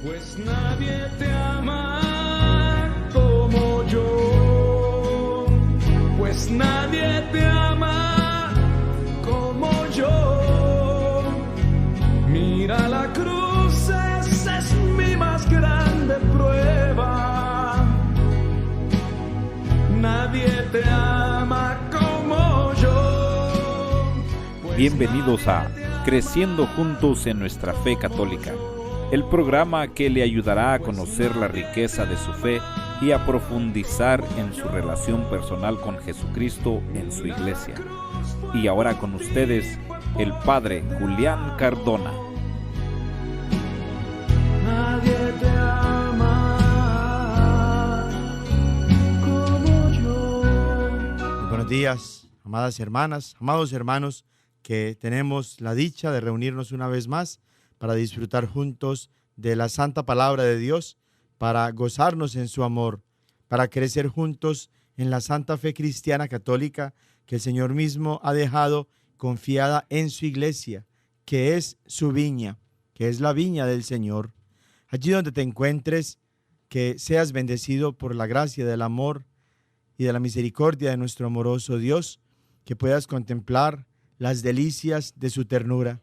Pues nadie te ama como yo, pues nadie te ama como yo. Mira la cruz, esa es mi más grande prueba. Nadie te ama como yo. Pues Bienvenidos a Creciendo Juntos en Nuestra Fe Católica, el programa que le ayudará a conocer la riqueza de su fe y a profundizar en su relación personal con Jesucristo en su iglesia. Y ahora con ustedes, el Padre Julián Cardona. nadie te ama como yo. Muy buenos días, amadas hermanas, amados hermanos, que tenemos la dicha de reunirnos una vez más para disfrutar juntos de la santa palabra de Dios, para gozarnos en su amor, para crecer juntos en la santa fe cristiana católica que el Señor mismo ha dejado confiada en su iglesia, que es su viña, que es la viña del Señor. Allí donde te encuentres, que seas bendecido por la gracia del amor y de la misericordia de nuestro amoroso Dios, que puedas contemplar las delicias de su ternura,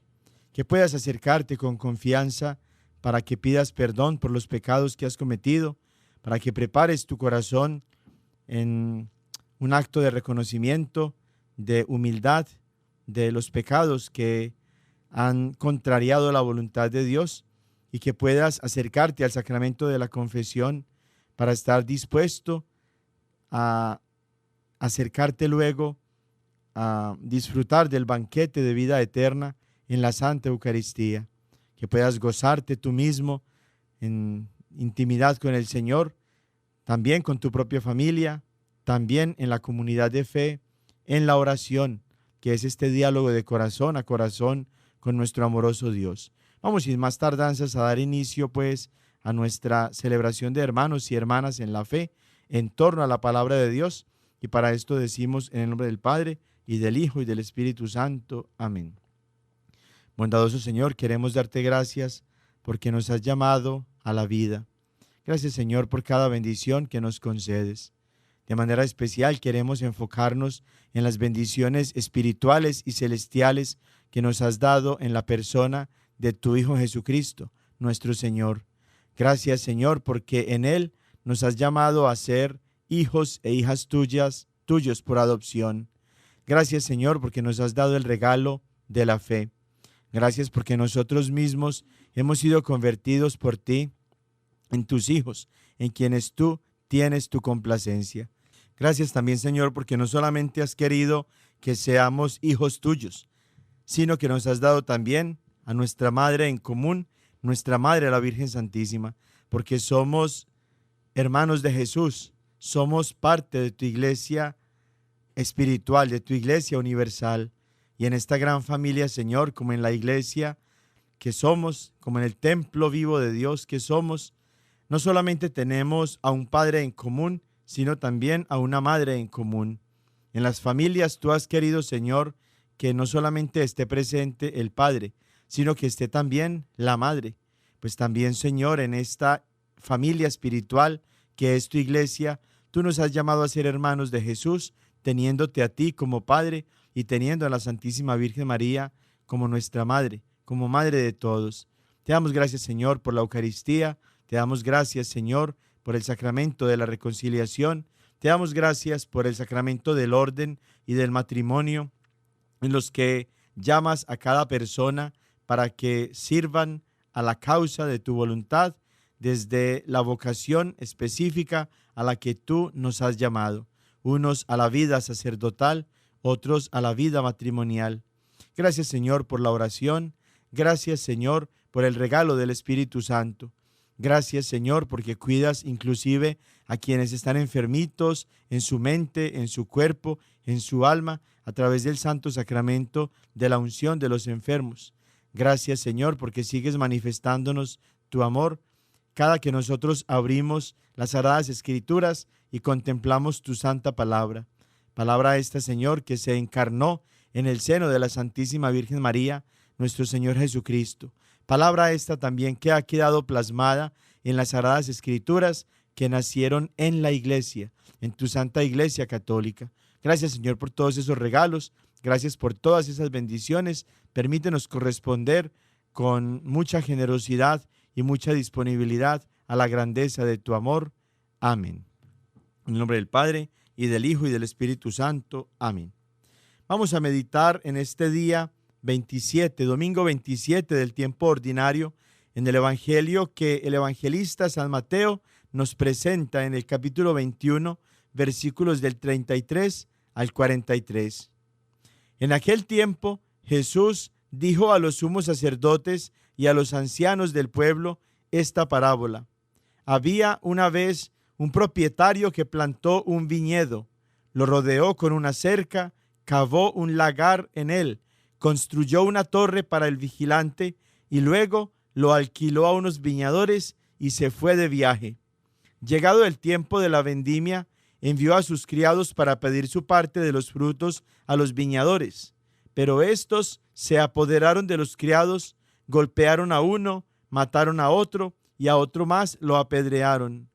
que puedas acercarte con confianza para que pidas perdón por los pecados que has cometido, para que prepares tu corazón en un acto de reconocimiento, de humildad, de los pecados que han contrariado la voluntad de Dios, y que puedas acercarte al sacramento de la confesión para estar dispuesto a acercarte luego a disfrutar del banquete de vida eterna en la Santa Eucaristía, que puedas gozarte tú mismo en intimidad con el Señor, también con tu propia familia, también en la comunidad de fe, en la oración, que es este diálogo de corazón a corazón con nuestro amoroso Dios. Vamos sin más tardanzas a dar inicio pues a nuestra celebración de hermanos y hermanas en la fe en torno a la palabra de Dios, y para esto decimos en el nombre del Padre y del Hijo y del Espíritu Santo. Amén. Bondadoso Señor, queremos darte gracias porque nos has llamado a la vida. Gracias, Señor, por cada bendición que nos concedes. De manera especial queremos enfocarnos en las bendiciones espirituales y celestiales que nos has dado en la persona de tu Hijo Jesucristo, nuestro Señor. Gracias, Señor, porque en Él nos has llamado a ser hijos e hijas tuyos por adopción. Gracias, Señor, porque nos has dado el regalo de la fe. Gracias porque nosotros mismos hemos sido convertidos por ti en tus hijos, en quienes tú tienes tu complacencia. Gracias también, Señor, porque no solamente has querido que seamos hijos tuyos, sino que nos has dado también a nuestra Madre en común, nuestra Madre, la Virgen Santísima, porque somos hermanos de Jesús, somos parte de tu iglesia espiritual, de tu iglesia universal. Y en esta gran familia, Señor, como en la iglesia que somos, como en el templo vivo de Dios que somos, no solamente tenemos a un Padre en común, sino también a una Madre en común. En las familias tú has querido, Señor, que no solamente esté presente el Padre, sino que esté también la Madre. Pues también, Señor, en esta familia espiritual que es tu iglesia, tú nos has llamado a ser hermanos de Jesús, teniéndote a ti como Padre y teniendo a la Santísima Virgen María como nuestra Madre, como Madre de todos. Te damos gracias, Señor, por la Eucaristía. Te damos gracias, Señor, por el sacramento de la reconciliación. Te damos gracias por el sacramento del orden y del matrimonio, en los que llamas a cada persona para que sirvan a la causa de tu voluntad desde la vocación específica a la que tú nos has llamado. Unos a la vida sacerdotal, otros a la vida matrimonial. Gracias, Señor, por la oración. Gracias, Señor, por el regalo del Espíritu Santo. Gracias, Señor, porque cuidas inclusive a quienes están enfermitos en su mente, en su cuerpo, en su alma, a través del santo sacramento de la unción de los enfermos. Gracias, Señor, porque sigues manifestándonos tu amor cada que nosotros abrimos las Sagradas Escrituras y contemplamos tu santa palabra. Palabra esta, Señor, que se encarnó en el seno de la Santísima Virgen María, nuestro Señor Jesucristo. Palabra esta también que ha quedado plasmada en las Sagradas Escrituras que nacieron en la iglesia, en tu Santa Iglesia Católica. Gracias, Señor, por todos esos regalos. Gracias por todas esas bendiciones. Permítenos corresponder con mucha generosidad y mucha disponibilidad a la grandeza de tu amor. Amén. En el nombre del Padre, y del Hijo, y del Espíritu Santo. Amén. Vamos a meditar en este día 27, domingo 27 del tiempo ordinario, en el Evangelio que el evangelista San Mateo nos presenta en el capítulo 21, versículos del 33 al 43. En aquel tiempo, Jesús dijo a los sumos sacerdotes y a los ancianos del pueblo esta parábola. Había una vez un propietario que plantó un viñedo, lo rodeó con una cerca, cavó un lagar en él, construyó una torre para el vigilante y luego lo alquiló a unos viñadores y se fue de viaje. Llegado el tiempo de la vendimia, envió a sus criados para pedir su parte de los frutos a los viñadores. Pero estos se apoderaron de los criados, golpearon a uno, mataron a otro y a otro más lo apedrearon.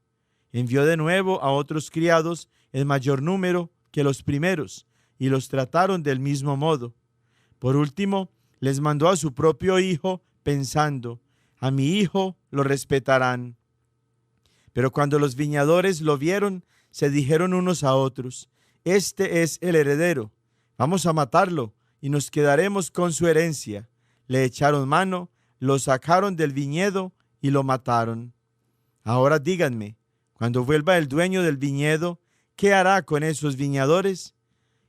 Envió de nuevo a otros criados en mayor número que los primeros y los trataron del mismo modo. Por último, les mandó a su propio hijo pensando: a mi hijo lo respetarán. Pero cuando los viñadores lo vieron, se dijeron unos a otros: este es el heredero, vamos a matarlo y nos quedaremos con su herencia. Le echaron mano, lo sacaron del viñedo y lo mataron. Ahora díganme, cuando vuelva el dueño del viñedo, ¿qué hará con esos viñadores?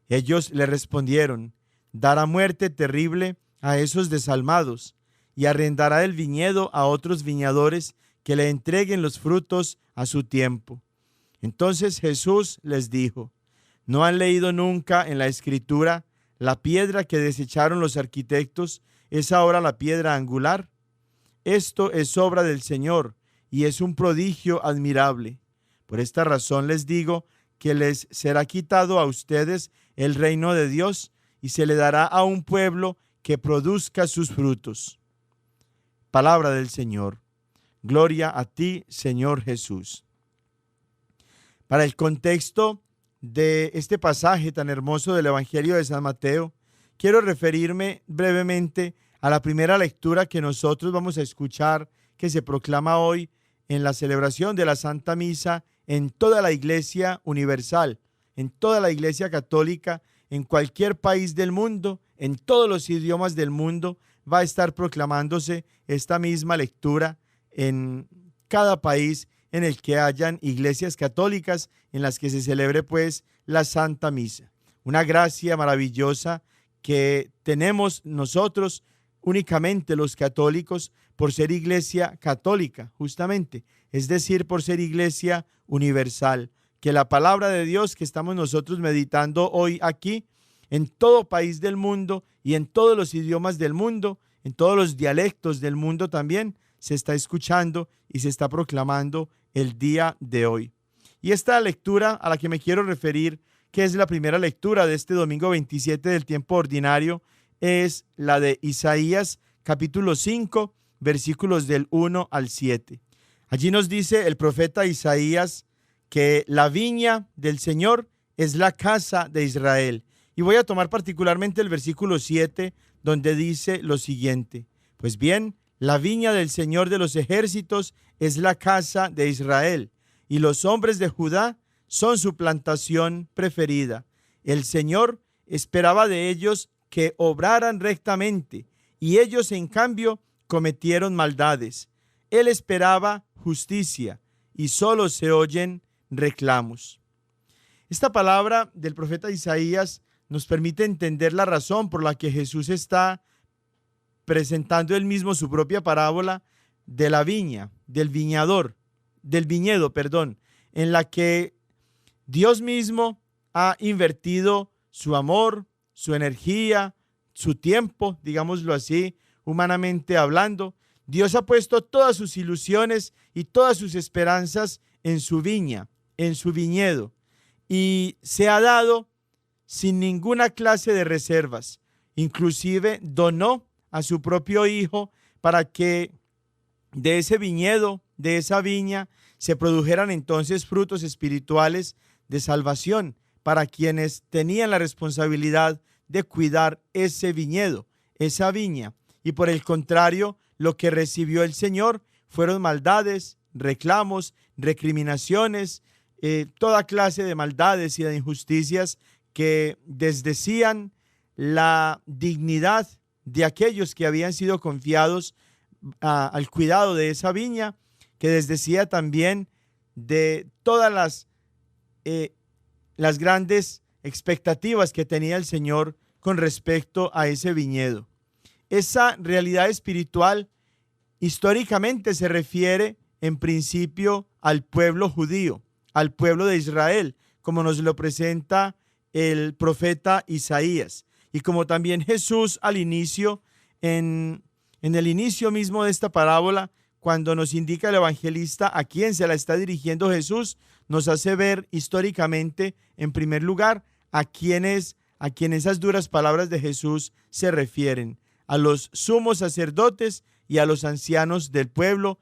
Ellos le respondieron: dará muerte terrible a esos desalmados y arrendará el viñedo a otros viñadores que le entreguen los frutos a su tiempo. Entonces Jesús les dijo: ¿no han leído nunca en la Escritura: la piedra que desecharon los arquitectos es ahora la piedra angular? Esto es obra del Señor y es un prodigio admirable. Por esta razón les digo que les será quitado a ustedes el reino de Dios y se le dará a un pueblo que produzca sus frutos. Palabra del Señor. Gloria a ti, Señor Jesús. Para el contexto de este pasaje tan hermoso del Evangelio de San Mateo, quiero referirme brevemente a la primera lectura que nosotros vamos a escuchar, que se proclama hoy en la celebración de la Santa Misa en toda la Iglesia universal, en toda la Iglesia católica, en cualquier país del mundo, en todos los idiomas del mundo, va a estar proclamándose esta misma lectura en cada país en el que hayan iglesias católicas en las que se celebre pues la Santa Misa. Una gracia maravillosa que tenemos nosotros únicamente los católicos por ser iglesia católica, justamente, es decir, por ser iglesia universal, que la palabra de Dios que estamos nosotros meditando hoy aquí, en todo país del mundo y en todos los idiomas del mundo, en todos los dialectos del mundo también, se está escuchando y se está proclamando el día de hoy. Y esta lectura a la que me quiero referir, que es la primera lectura de este domingo 27 del tiempo ordinario, es la de Isaías capítulo 5, versículos del 1 al 7. Allí nos dice el profeta Isaías que la viña del Señor es la casa de Israel. Y voy a tomar particularmente el versículo 7, donde dice lo siguiente: pues bien, la viña del Señor de los ejércitos es la casa de Israel, y los hombres de Judá son su plantación preferida. El Señor esperaba de ellos que obraran rectamente, y ellos en cambio cometieron maldades. Él esperaba justicia, y solo se oyen reclamos. Esta palabra del profeta Isaías nos permite entender la razón por la que Jesús está presentando él mismo su propia parábola de la viña, del viñedo, en la que Dios mismo ha invertido su amor, su energía, su tiempo, digámoslo así, humanamente hablando. Dios ha puesto todas sus ilusiones y todas sus esperanzas en su viña, en su viñedo, y se ha dado sin ninguna clase de reservas. Inclusive donó a su propio hijo para que de ese viñedo, de esa viña, se produjeran entonces frutos espirituales de salvación para quienes tenían la responsabilidad de cuidar ese viñedo, esa viña. Y por el contrario, lo que recibió el Señor fueron maldades, reclamos, recriminaciones, toda clase de maldades y de injusticias que desdecían la dignidad de aquellos que habían sido confiados al cuidado de esa viña, que desdecía también de todas las grandes expectativas que tenía el Señor con respecto a ese viñedo. Esa realidad espiritual históricamente se refiere en principio al pueblo judío, al pueblo de Israel, como nos lo presenta el profeta Isaías, y como también Jesús al inicio, en el inicio mismo de esta parábola, cuando nos indica el evangelista a quién se la está dirigiendo Jesús, nos hace ver históricamente, en primer lugar, a quien esas duras palabras de Jesús se refieren: a los sumos sacerdotes y a los ancianos del pueblo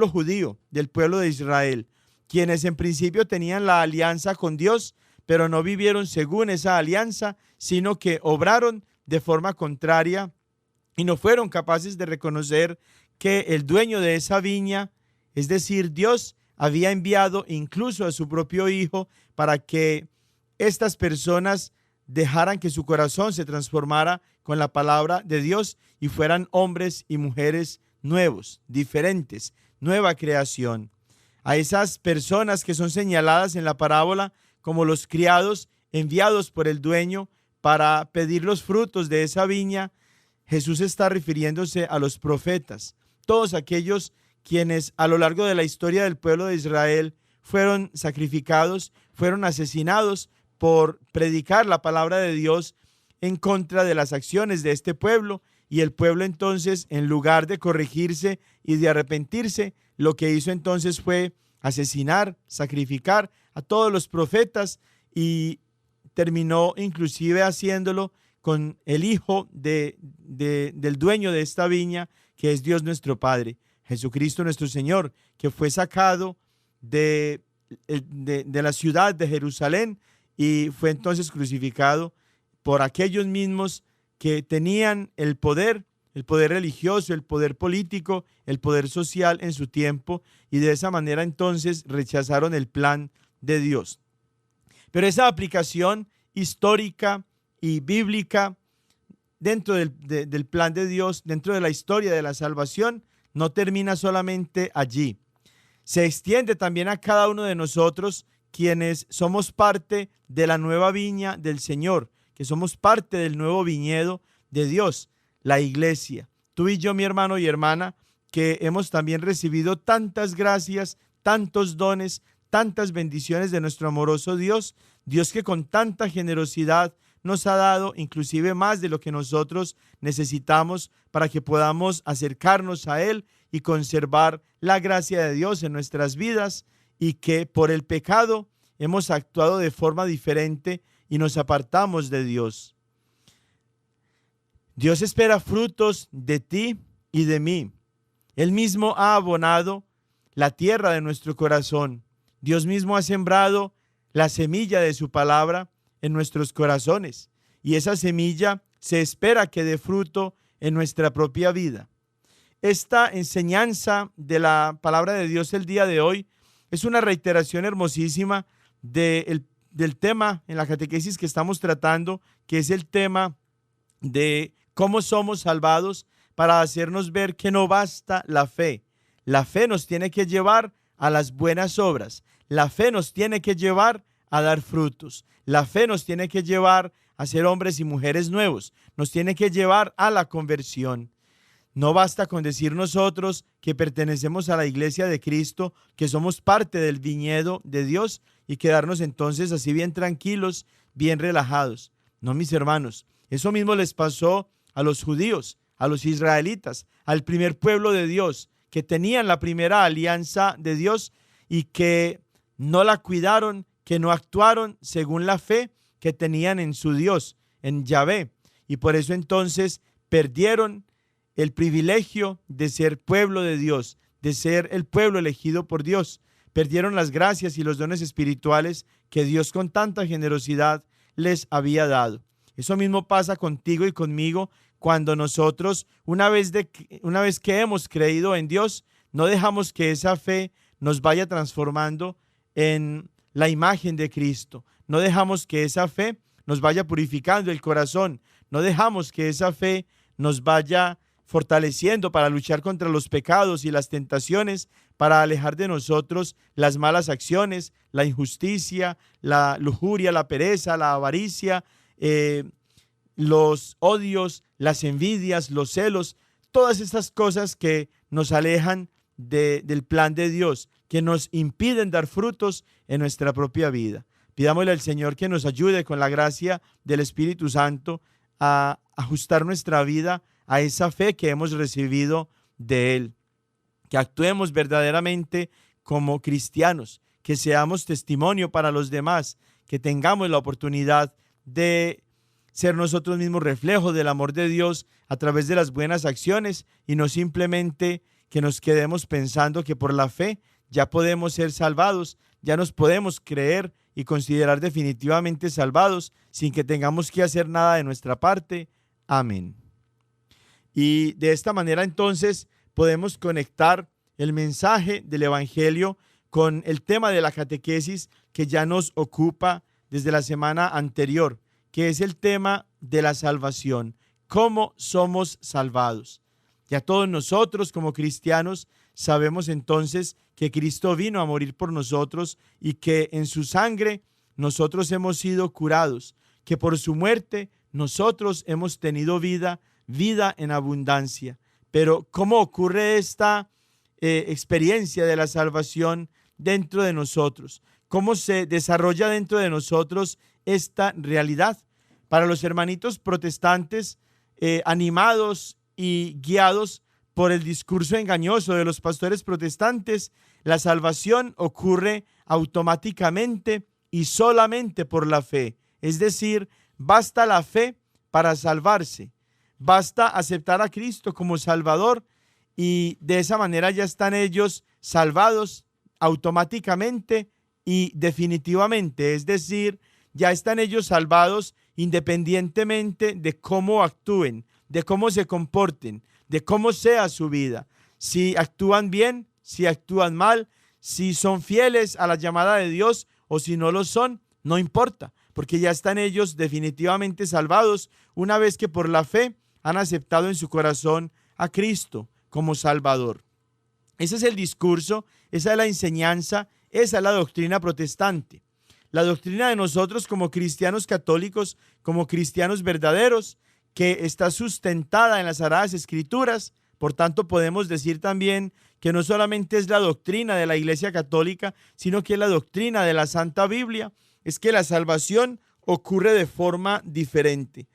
judío, del pueblo de Israel, quienes en principio tenían la alianza con Dios, pero no vivieron según esa alianza, sino que obraron de forma contraria y no fueron capaces de reconocer que el dueño de esa viña, es decir, Dios, había enviado incluso a su propio Hijo para que estas personas dejaran que su corazón se transformara con la palabra de Dios y fueran hombres y mujeres nuevos, diferentes, nueva creación. A esas personas que son señaladas en la parábola como los criados enviados por el dueño para pedir los frutos de esa viña, Jesús está refiriéndose a los profetas, todos aquellos quienes a lo largo de la historia del pueblo de Israel fueron sacrificados, fueron asesinados por predicar la palabra de Dios en contra de las acciones de este pueblo, y el pueblo entonces, en lugar de corregirse y de arrepentirse, lo que hizo entonces fue asesinar, sacrificar a todos los profetas, y terminó inclusive haciéndolo con el hijo del dueño de esta viña, que es Dios nuestro Padre, Jesucristo nuestro Señor, que fue sacado de la ciudad de Jerusalén y fue entonces crucificado por aquellos mismos que tenían el poder religioso, el poder político, el poder social en su tiempo, y de esa manera entonces rechazaron el plan de Dios. Pero esa aplicación histórica y bíblica dentro del plan de Dios, dentro de la historia de la salvación, no termina solamente allí. Se extiende también a cada uno de nosotros, quienes somos parte de la nueva viña del Señor, que somos parte del nuevo viñedo de Dios, la iglesia. Tú y yo, mi hermano y hermana, que hemos también recibido tantas gracias, tantos dones, tantas bendiciones de nuestro amoroso Dios, Dios que con tanta generosidad nos ha dado inclusive más de lo que nosotros necesitamos para que podamos acercarnos a Él y conservar la gracia de Dios en nuestras vidas, y que por el pecado hemos actuado de forma diferente y nos apartamos de Dios. Dios espera frutos de ti y de mí. Él mismo ha abonado la tierra de nuestro corazón. Dios mismo ha sembrado la semilla de su palabra en nuestros corazones, y esa semilla se espera que dé fruto en nuestra propia vida. Esta enseñanza de la palabra de Dios el día de hoy es una reiteración hermosísima del tema en la catequesis que estamos tratando, que es el tema de cómo somos salvados, para hacernos ver que no basta la fe. La fe nos tiene que llevar a las buenas obras. La fe nos tiene que llevar a dar frutos. La fe nos tiene que llevar a ser hombres y mujeres nuevos. Nos tiene que llevar a la conversión. No basta con decir nosotros que pertenecemos a la iglesia de Cristo, que somos parte del viñedo de Dios, y quedarnos entonces así bien tranquilos, bien relajados. No, mis hermanos, eso mismo les pasó a los judíos, a los israelitas, al primer pueblo de Dios, que tenían la primera alianza de Dios y que no la cuidaron, que no actuaron según la fe que tenían en su Dios, en Yahvé, y por eso entonces perdieron el privilegio de ser pueblo de Dios, de ser el pueblo elegido por Dios. Perdieron las gracias y los dones espirituales que Dios con tanta generosidad les había dado. Eso mismo pasa contigo y conmigo cuando nosotros, una vez que hemos creído en Dios, no dejamos que esa fe nos vaya transformando en la imagen de Cristo. No dejamos que esa fe nos vaya purificando el corazón. No dejamos que esa fe nos vaya fortaleciendo para luchar contra los pecados y las tentaciones, para alejar de nosotros las malas acciones, la injusticia, la lujuria, la pereza, la avaricia, los odios, las envidias, los celos, todas estas cosas que nos alejan del plan de Dios, que nos impiden dar frutos en nuestra propia vida. Pidámosle al Señor que nos ayude con la gracia del Espíritu Santo a ajustar nuestra vida a esa fe que hemos recibido de Él, que actuemos verdaderamente como cristianos, que seamos testimonio para los demás, que tengamos la oportunidad de ser nosotros mismos reflejo del amor de Dios a través de las buenas acciones y no simplemente que nos quedemos pensando que por la fe ya podemos ser salvados, ya nos podemos creer y considerar definitivamente salvados sin que tengamos que hacer nada de nuestra parte. Amén. Y de esta manera entonces podemos conectar el mensaje del Evangelio con el tema de la catequesis que ya nos ocupa desde la semana anterior, que es el tema de la salvación. ¿Cómo somos salvados? Ya todos nosotros como cristianos sabemos entonces que Cristo vino a morir por nosotros y que en su sangre nosotros hemos sido curados, que por su muerte nosotros hemos tenido vida en abundancia. Pero ¿cómo ocurre esta experiencia de la salvación dentro de nosotros? ¿Cómo se desarrolla dentro de nosotros esta realidad? Para los hermanitos protestantes, animados y guiados por el discurso engañoso de los pastores protestantes, la salvación ocurre automáticamente y solamente por la fe. Es decir, basta la fe para salvarse. Basta aceptar a Cristo como Salvador y de esa manera ya están ellos salvados automáticamente y definitivamente. Es decir, ya están ellos salvados independientemente de cómo actúen, de cómo se comporten, de cómo sea su vida. Si actúan bien, si actúan mal, si son fieles a la llamada de Dios o si no lo son, no importa, porque ya están ellos definitivamente salvados una vez que por la fe han aceptado en su corazón a Cristo como Salvador. Ese es el discurso, esa es la enseñanza, esa es la doctrina protestante. La doctrina de nosotros como cristianos católicos, como cristianos verdaderos, que está sustentada en las Sagradas Escrituras. Por tanto, podemos decir también que no solamente es la doctrina de la Iglesia Católica, sino que es la doctrina de la Santa Biblia, es que la salvación ocurre de forma diferente.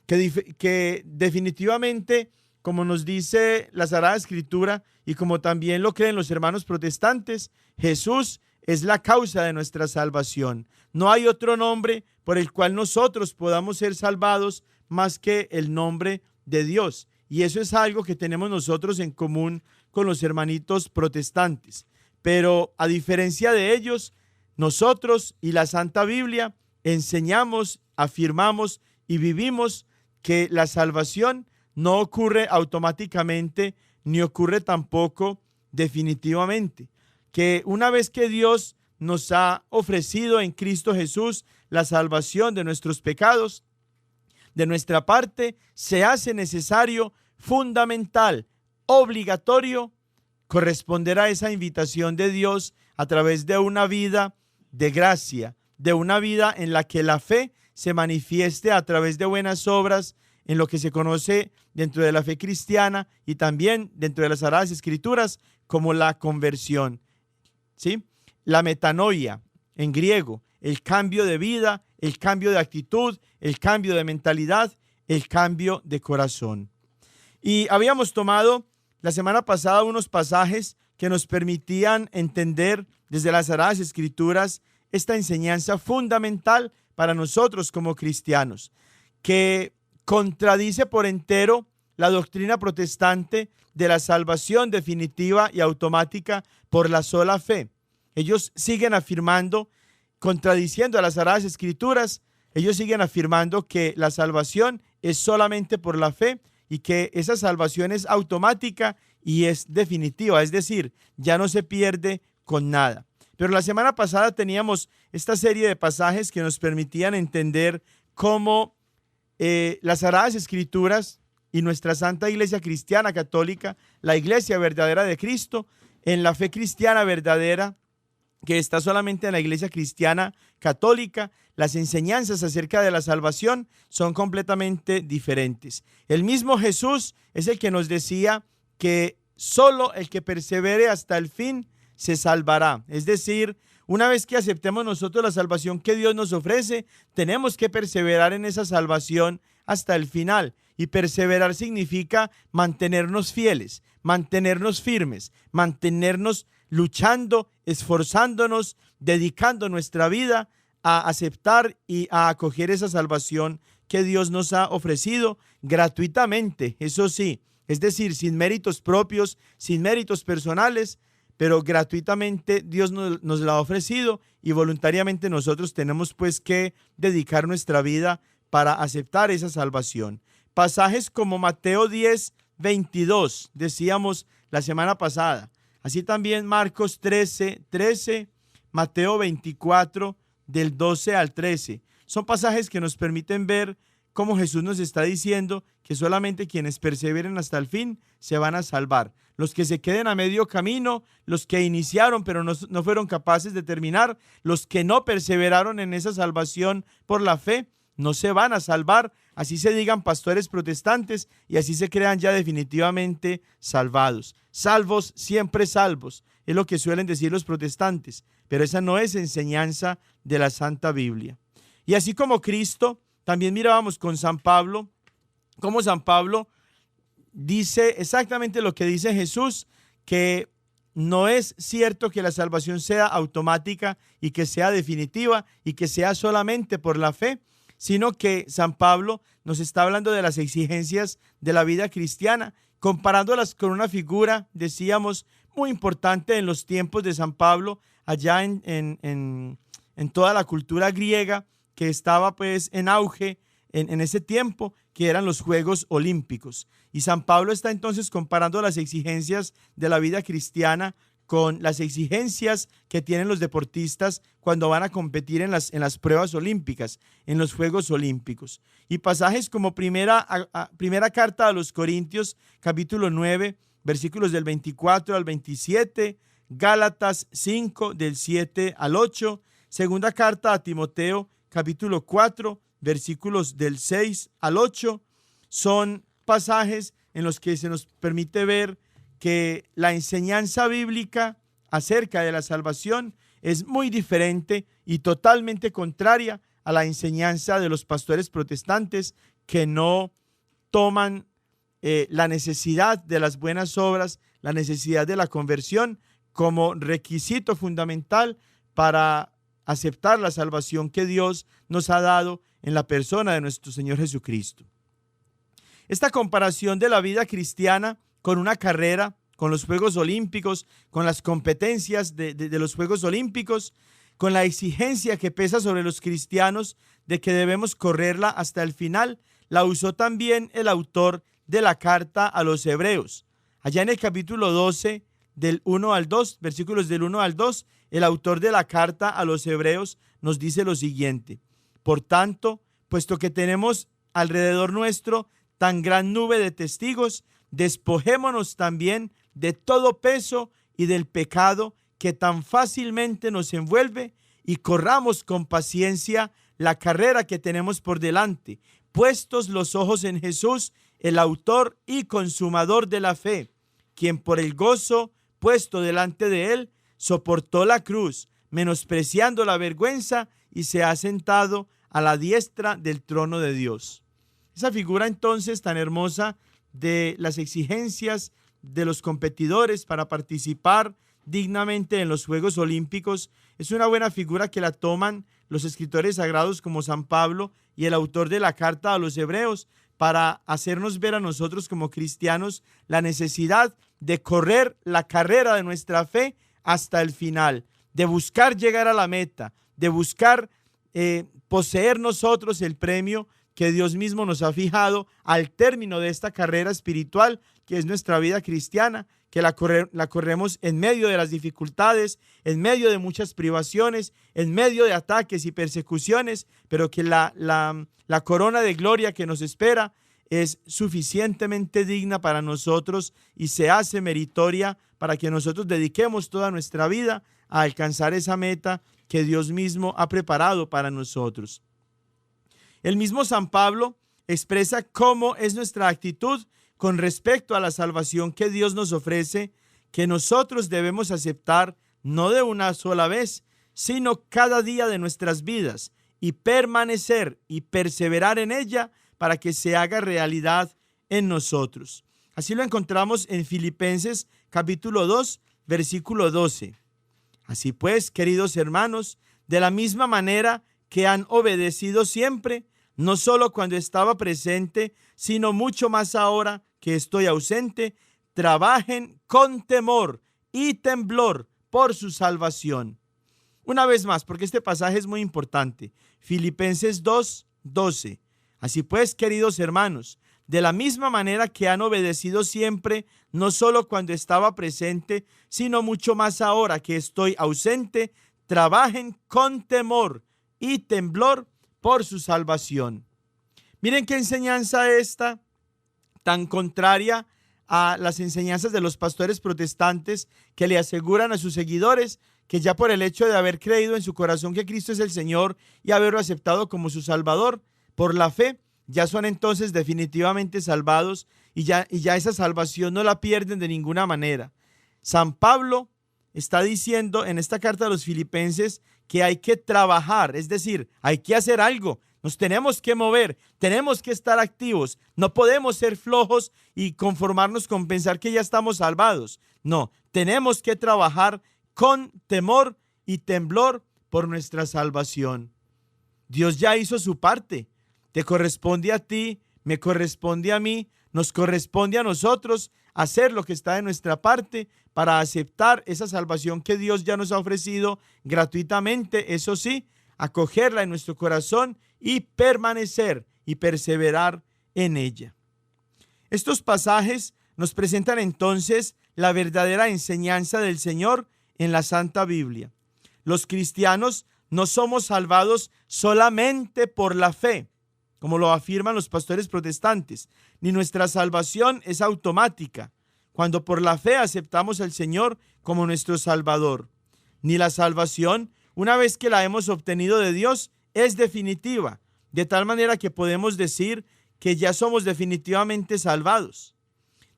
Que definitivamente, como nos dice la Sagrada Escritura y como también lo creen los hermanos protestantes, Jesús es la causa de nuestra salvación. No hay otro nombre por el cual nosotros podamos ser salvados más que el nombre de Dios. Y eso es algo que tenemos nosotros en común con los hermanitos protestantes. Pero a diferencia de ellos, nosotros y la Santa Biblia enseñamos, afirmamos y vivimos que la salvación no ocurre automáticamente ni ocurre tampoco definitivamente. Que una vez que Dios nos ha ofrecido en Cristo Jesús la salvación de nuestros pecados, de nuestra parte se hace necesario, fundamental, obligatorio, corresponder a esa invitación de Dios a través de una vida de gracia, de una vida en la que la fe se manifieste a través de buenas obras, en lo que se conoce dentro de la fe cristiana y también dentro de las Sagradas Escrituras como la conversión. ¿Sí? La metanoia en griego, el cambio de vida, el cambio de actitud, el cambio de mentalidad, el cambio de corazón. Y habíamos tomado la semana pasada unos pasajes que nos permitían entender desde las Sagradas Escrituras esta enseñanza fundamental para nosotros como cristianos, que contradice por entero la doctrina protestante de la salvación definitiva y automática por la sola fe. Ellos siguen afirmando, contradiciendo a las Sagradas Escrituras, ellos siguen afirmando que la salvación es solamente por la fe y que esa salvación es automática y es definitiva, es decir, ya no se pierde con nada. Pero la semana pasada teníamos esta serie de pasajes que nos permitían entender cómo las Sagradas Escrituras y nuestra Santa Iglesia Cristiana Católica, la Iglesia verdadera de Cristo, en la fe cristiana verdadera, que está solamente en la Iglesia Cristiana Católica, las enseñanzas acerca de la salvación son completamente diferentes. El mismo Jesús es el que nos decía que solo el que persevere hasta el fin se salvará. Es decir, una vez que aceptemos nosotros la salvación que Dios nos ofrece, tenemos que perseverar en esa salvación hasta el final. Y perseverar significa mantenernos fieles, mantenernos firmes, mantenernos luchando, esforzándonos, dedicando nuestra vida a aceptar y a acoger esa salvación que Dios nos ha ofrecido gratuitamente, eso sí, es decir, sin méritos propios, sin méritos personales, pero gratuitamente Dios nos la ha ofrecido y voluntariamente nosotros tenemos pues que dedicar nuestra vida para aceptar esa salvación. Pasajes como Mateo 10, 22, decíamos la semana pasada. Así también Marcos 13, 13, Mateo 24, del 12 al 13. Son pasajes que nos permiten ver cómo Jesús nos está diciendo que solamente quienes perseveren hasta el fin se van a salvar. Los que se queden a medio camino, los que iniciaron pero no fueron capaces de terminar, los que no perseveraron en esa salvación por la fe, no se van a salvar, así se digan pastores protestantes y así se crean ya definitivamente salvados. Salvos, siempre salvos, es lo que suelen decir los protestantes, pero esa no es enseñanza de la Santa Biblia. Y así como Cristo, también mirábamos con San Pablo, cómo San Pablo dice exactamente lo que dice Jesús, que no es cierto que la salvación sea automática y que sea definitiva y que sea solamente por la fe, sino que San Pablo nos está hablando de las exigencias de la vida cristiana, comparándolas con una figura, decíamos, muy importante en los tiempos de San Pablo, allá en toda la cultura griega que estaba pues en auge en ese tiempo, que eran los Juegos Olímpicos. Y San Pablo está entonces comparando las exigencias de la vida cristiana con las exigencias que tienen los deportistas cuando van a competir en las pruebas olímpicas, en los Juegos Olímpicos. Y pasajes como primera carta a los Corintios, capítulo 9, versículos del 24 al 27, Gálatas 5, del 7 al 8, segunda carta a Timoteo, capítulo 4, versículos del 6 al 8, son pasajes en los que se nos permite ver que la enseñanza bíblica acerca de la salvación es muy diferente y totalmente contraria a la enseñanza de los pastores protestantes que no toman la necesidad de las buenas obras, la necesidad de la conversión como requisito fundamental para aceptar la salvación que Dios nos ha dado en la persona de nuestro Señor Jesucristo. Esta comparación de la vida cristiana con una carrera, con los Juegos Olímpicos, con las competencias de los Juegos Olímpicos, con la exigencia que pesa sobre los cristianos de que debemos correrla hasta el final, la usó también el autor de la carta a los Hebreos. Allá en el capítulo 12, del 1 al 2, versículos del 1 al 2, el autor de la carta a los Hebreos nos dice lo siguiente: por tanto, puesto que tenemos alrededor nuestro tan gran nube de testigos, despojémonos también de todo peso y del pecado que tan fácilmente nos envuelve y corramos con paciencia la carrera que tenemos por delante, puestos los ojos en Jesús, el autor y consumador de la fe, quien por el gozo puesto delante de él soportó la cruz, menospreciando la vergüenza, y se ha sentado a la diestra del trono de Dios. Esa figura entonces tan hermosa de las exigencias de los competidores para participar dignamente en los Juegos Olímpicos es una buena figura que la toman los escritores sagrados como San Pablo y el autor de la carta a los Hebreos para hacernos ver a nosotros como cristianos la necesidad de correr la carrera de nuestra fe hasta el final, de buscar llegar a la meta, de buscar poseer nosotros el premio que Dios mismo nos ha fijado al término de esta carrera espiritual que es nuestra vida cristiana, que la corremos en medio de las dificultades, en medio de muchas privaciones, en medio de ataques y persecuciones, pero que la corona de gloria que nos espera es suficientemente digna para nosotros y se hace meritoria para que nosotros dediquemos toda nuestra vida a alcanzar esa meta que Dios mismo ha preparado para nosotros. El mismo San Pablo expresa cómo es nuestra actitud con respecto a la salvación que Dios nos ofrece, que nosotros debemos aceptar no de una sola vez, sino cada día de nuestras vidas y permanecer y perseverar en ella para que se haga realidad en nosotros. Así lo encontramos en Filipenses capítulo 2, versículo 12. Así pues, queridos hermanos, de la misma manera que han obedecido siempre, no solo cuando estaba presente, sino mucho más ahora que estoy ausente, trabajen con temor y temblor por su salvación. Una vez más, porque este pasaje es muy importante. Filipenses 2, 12. Así pues, queridos hermanos, de la misma manera que han obedecido siempre, no solo cuando estaba presente, sino mucho más ahora que estoy ausente, trabajen con temor y temblor por su salvación. Miren qué enseñanza esta, tan contraria a las enseñanzas de los pastores protestantes que le aseguran a sus seguidores que ya por el hecho de haber creído en su corazón que Cristo es el Señor y haberlo aceptado como su Salvador, por la fe, ya son entonces definitivamente salvados y ya esa salvación no la pierden de ninguna manera. San Pablo está diciendo en esta carta a los filipenses que hay que trabajar, es decir, hay que hacer algo, nos tenemos que mover, tenemos que estar activos, no podemos ser flojos y conformarnos con pensar que ya estamos salvados. No, tenemos que trabajar con temor y temblor por nuestra salvación. Dios ya hizo su parte. Te corresponde a ti, me corresponde a mí, nos corresponde a nosotros hacer lo que está de nuestra parte para aceptar esa salvación que Dios ya nos ha ofrecido gratuitamente, eso sí, acogerla en nuestro corazón y permanecer y perseverar en ella. Estos pasajes nos presentan entonces la verdadera enseñanza del Señor en la Santa Biblia. Los cristianos no somos salvados solamente por la fe, como lo afirman los pastores protestantes, ni nuestra salvación es automática, cuando por la fe aceptamos al Señor como nuestro Salvador. Ni la salvación, una vez que la hemos obtenido de Dios, es definitiva, de tal manera que podemos decir que ya somos definitivamente salvados.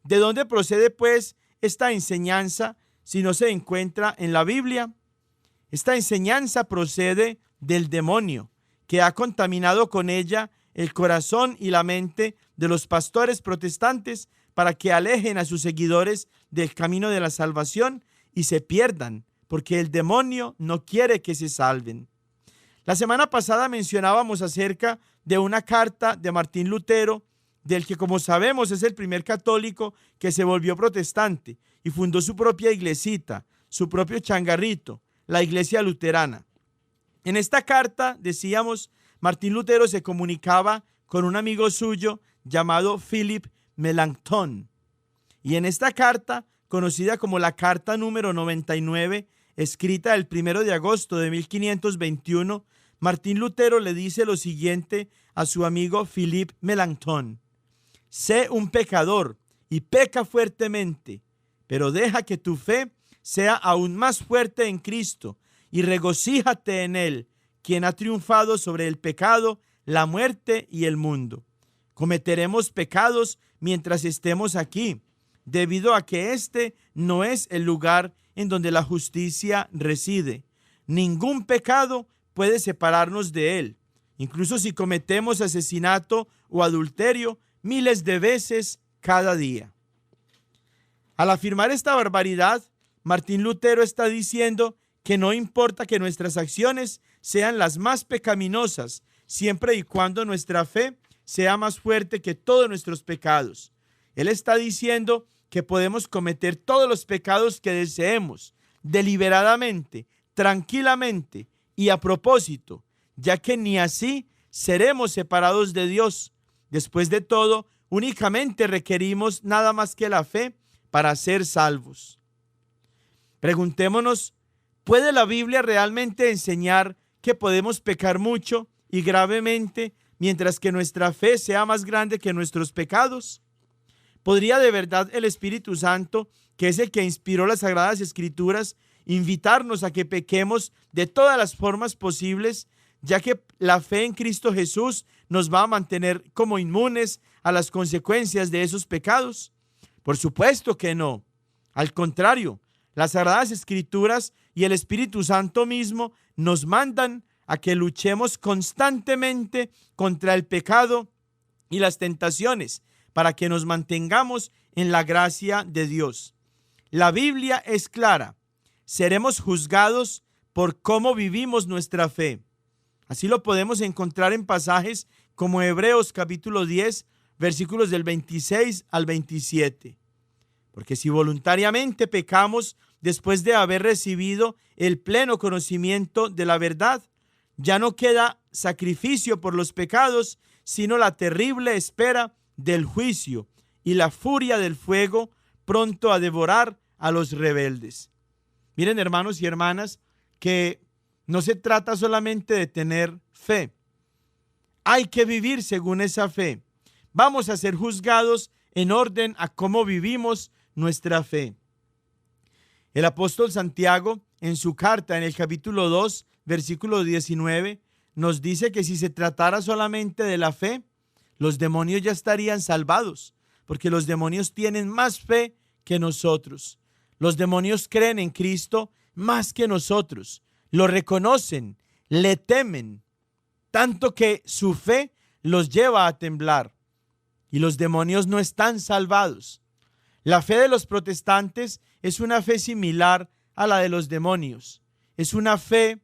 ¿De dónde procede, pues, esta enseñanza si no se encuentra en la Biblia? Esta enseñanza procede del demonio, que ha contaminado con ella el corazón y la mente de los pastores protestantes para que alejen a sus seguidores del camino de la salvación y se pierdan, porque el demonio no quiere que se salven. La semana pasada mencionábamos acerca de una carta de Martín Lutero, del que, como sabemos, es el primer católico que se volvió protestante y fundó su propia iglesita, su propio changarrito, la Iglesia Luterana. En esta carta, decíamos, Martín Lutero se comunicaba con un amigo suyo llamado Philipp Melanchthon. Y en esta carta, conocida como la carta número 99, escrita el 1 de agosto de 1521, Martín Lutero le dice lo siguiente a su amigo Philipp Melanchthon: sé un pecador y peca fuertemente, pero deja que tu fe sea aún más fuerte en Cristo y regocíjate en Él, quien ha triunfado sobre el pecado, la muerte y el mundo. Cometeremos pecados mientras estemos aquí, debido a que este no es el lugar en donde la justicia reside. Ningún pecado puede separarnos de Él, incluso si cometemos asesinato o adulterio miles de veces cada día. Al afirmar esta barbaridad, Martín Lutero está diciendo que no importa que nuestras acciones sean las más pecaminosas, siempre y cuando nuestra fe sea más fuerte que todos nuestros pecados. Él está diciendo que podemos cometer todos los pecados que deseemos, deliberadamente, tranquilamente y a propósito, ya que ni así seremos separados de Dios. Después de todo, únicamente requerimos nada más que la fe para ser salvos. Preguntémonos, ¿puede la Biblia realmente enseñar que podemos pecar mucho y gravemente mientras que nuestra fe sea más grande que nuestros pecados? ¿Podría de verdad el Espíritu Santo, que es el que inspiró las Sagradas Escrituras, invitarnos a que pequemos de todas las formas posibles, ya que la fe en Cristo Jesús nos va a mantener como inmunes a las consecuencias de esos pecados? Por supuesto que no. Al contrario, las Sagradas Escrituras y el Espíritu Santo mismo nos mandan a que luchemos constantemente contra el pecado y las tentaciones para que nos mantengamos en la gracia de Dios. La Biblia es clara. Seremos juzgados por cómo vivimos nuestra fe. Así lo podemos encontrar en pasajes como Hebreos capítulo 10, versículos del 26 al 27. Porque si voluntariamente pecamos después de haber recibido el pleno conocimiento de la verdad, ya no queda sacrificio por los pecados, sino la terrible espera del juicio y la furia del fuego pronto a devorar a los rebeldes. Miren, hermanos y hermanas, que no se trata solamente de tener fe. Hay que vivir según esa fe. Vamos a ser juzgados en orden a cómo vivimos nuestra fe. El apóstol Santiago, en su carta, en el capítulo 2, versículo 19, nos dice que si se tratara solamente de la fe, los demonios ya estarían salvados, porque los demonios tienen más fe que nosotros. Los demonios creen en Cristo más que nosotros. Lo reconocen, le temen, tanto que su fe los lleva a temblar. Y los demonios no están salvados. La fe de los protestantes es una fe similar a la de los demonios. Es una fe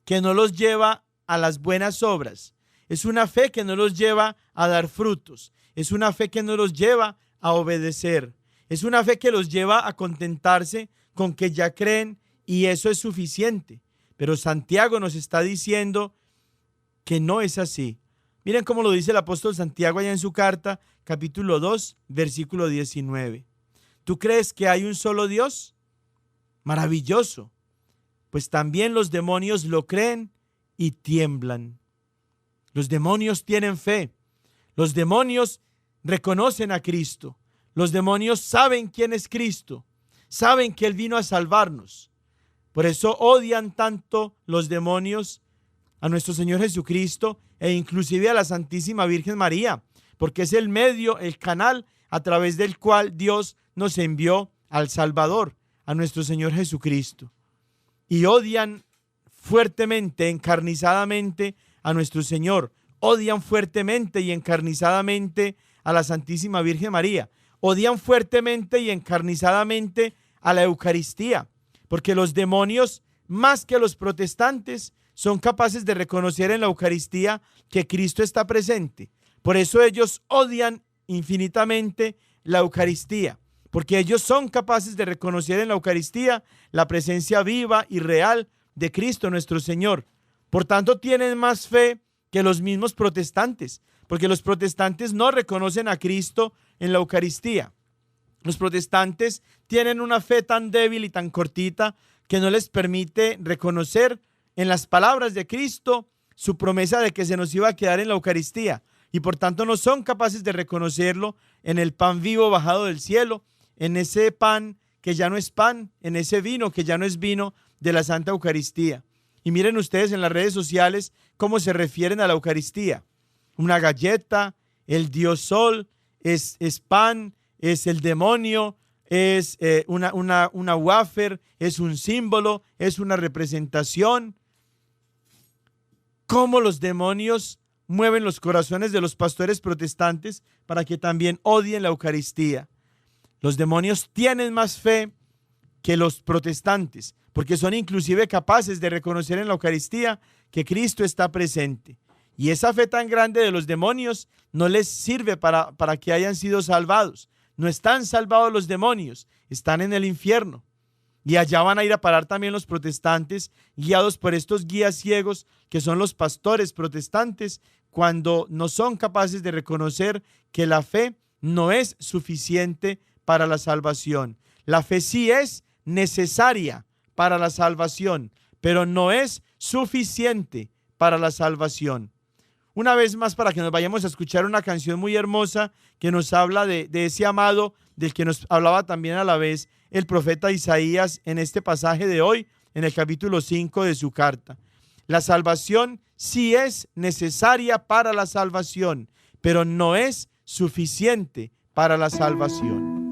que no los lleva a las buenas obras. Es una fe que no los lleva a dar frutos. Es una fe que no los lleva a obedecer. Es una fe que los lleva a contentarse con que ya creen y eso es suficiente. Pero Santiago nos está diciendo que no es así. Miren cómo lo dice el apóstol Santiago allá en su carta, capítulo 2, versículo 19. ¿Tú crees que hay un solo Dios? Maravilloso. Pues también los demonios lo creen y tiemblan. Los demonios tienen fe. Los demonios reconocen a Cristo. Los demonios saben quién es Cristo. Saben que Él vino a salvarnos. Por eso odian tanto los demonios a nuestro Señor Jesucristo e inclusive a la Santísima Virgen María, porque es el medio, el canal a través del cual Dios nos envió al Salvador, a nuestro Señor Jesucristo. Y odian fuertemente, encarnizadamente a nuestro Señor. Odian fuertemente y encarnizadamente a la Santísima Virgen María. Odian fuertemente y encarnizadamente a la Eucaristía, porque los demonios, más que los protestantes, son capaces de reconocer en la Eucaristía que Cristo está presente. Por eso ellos odian infinitamente la Eucaristía, porque ellos son capaces de reconocer en la Eucaristía la presencia viva y real de Cristo nuestro Señor. Por tanto, tienen más fe que los mismos protestantes, porque los protestantes no reconocen a Cristo en la Eucaristía. Los protestantes tienen una fe tan débil y tan cortita que no les permite reconocer en las palabras de Cristo su promesa de que se nos iba a quedar en la Eucaristía, y por tanto no son capaces de reconocerlo en el pan vivo bajado del cielo, en ese pan que ya no es pan, en ese vino que ya no es vino de la Santa Eucaristía. Y miren ustedes en las redes sociales cómo se refieren a la Eucaristía. Una galleta, el dios sol, es pan, es el demonio, es una wafer, es un símbolo, es una representación. Cómo los demonios mueven los corazones de los pastores protestantes para que también odien la Eucaristía. Los demonios tienen más fe que los protestantes, porque son inclusive capaces de reconocer en la Eucaristía que Cristo está presente. Y esa fe tan grande de los demonios no les sirve para que hayan sido salvados. No están salvados los demonios, están en el infierno. Y allá van a ir a parar también los protestantes, guiados por estos guías ciegos que son los pastores protestantes, cuando no son capaces de reconocer que la fe no es suficiente para la salvación. La fe sí es necesaria para la salvación, pero no es suficiente para la salvación. Una vez más, para que nos vayamos a escuchar una canción muy hermosa que nos habla de ese amado del que nos hablaba también a la vez el profeta Isaías en este pasaje de hoy, en el capítulo 5 de su carta. La salvación sí es necesaria para la salvación, pero no es suficiente para la salvación.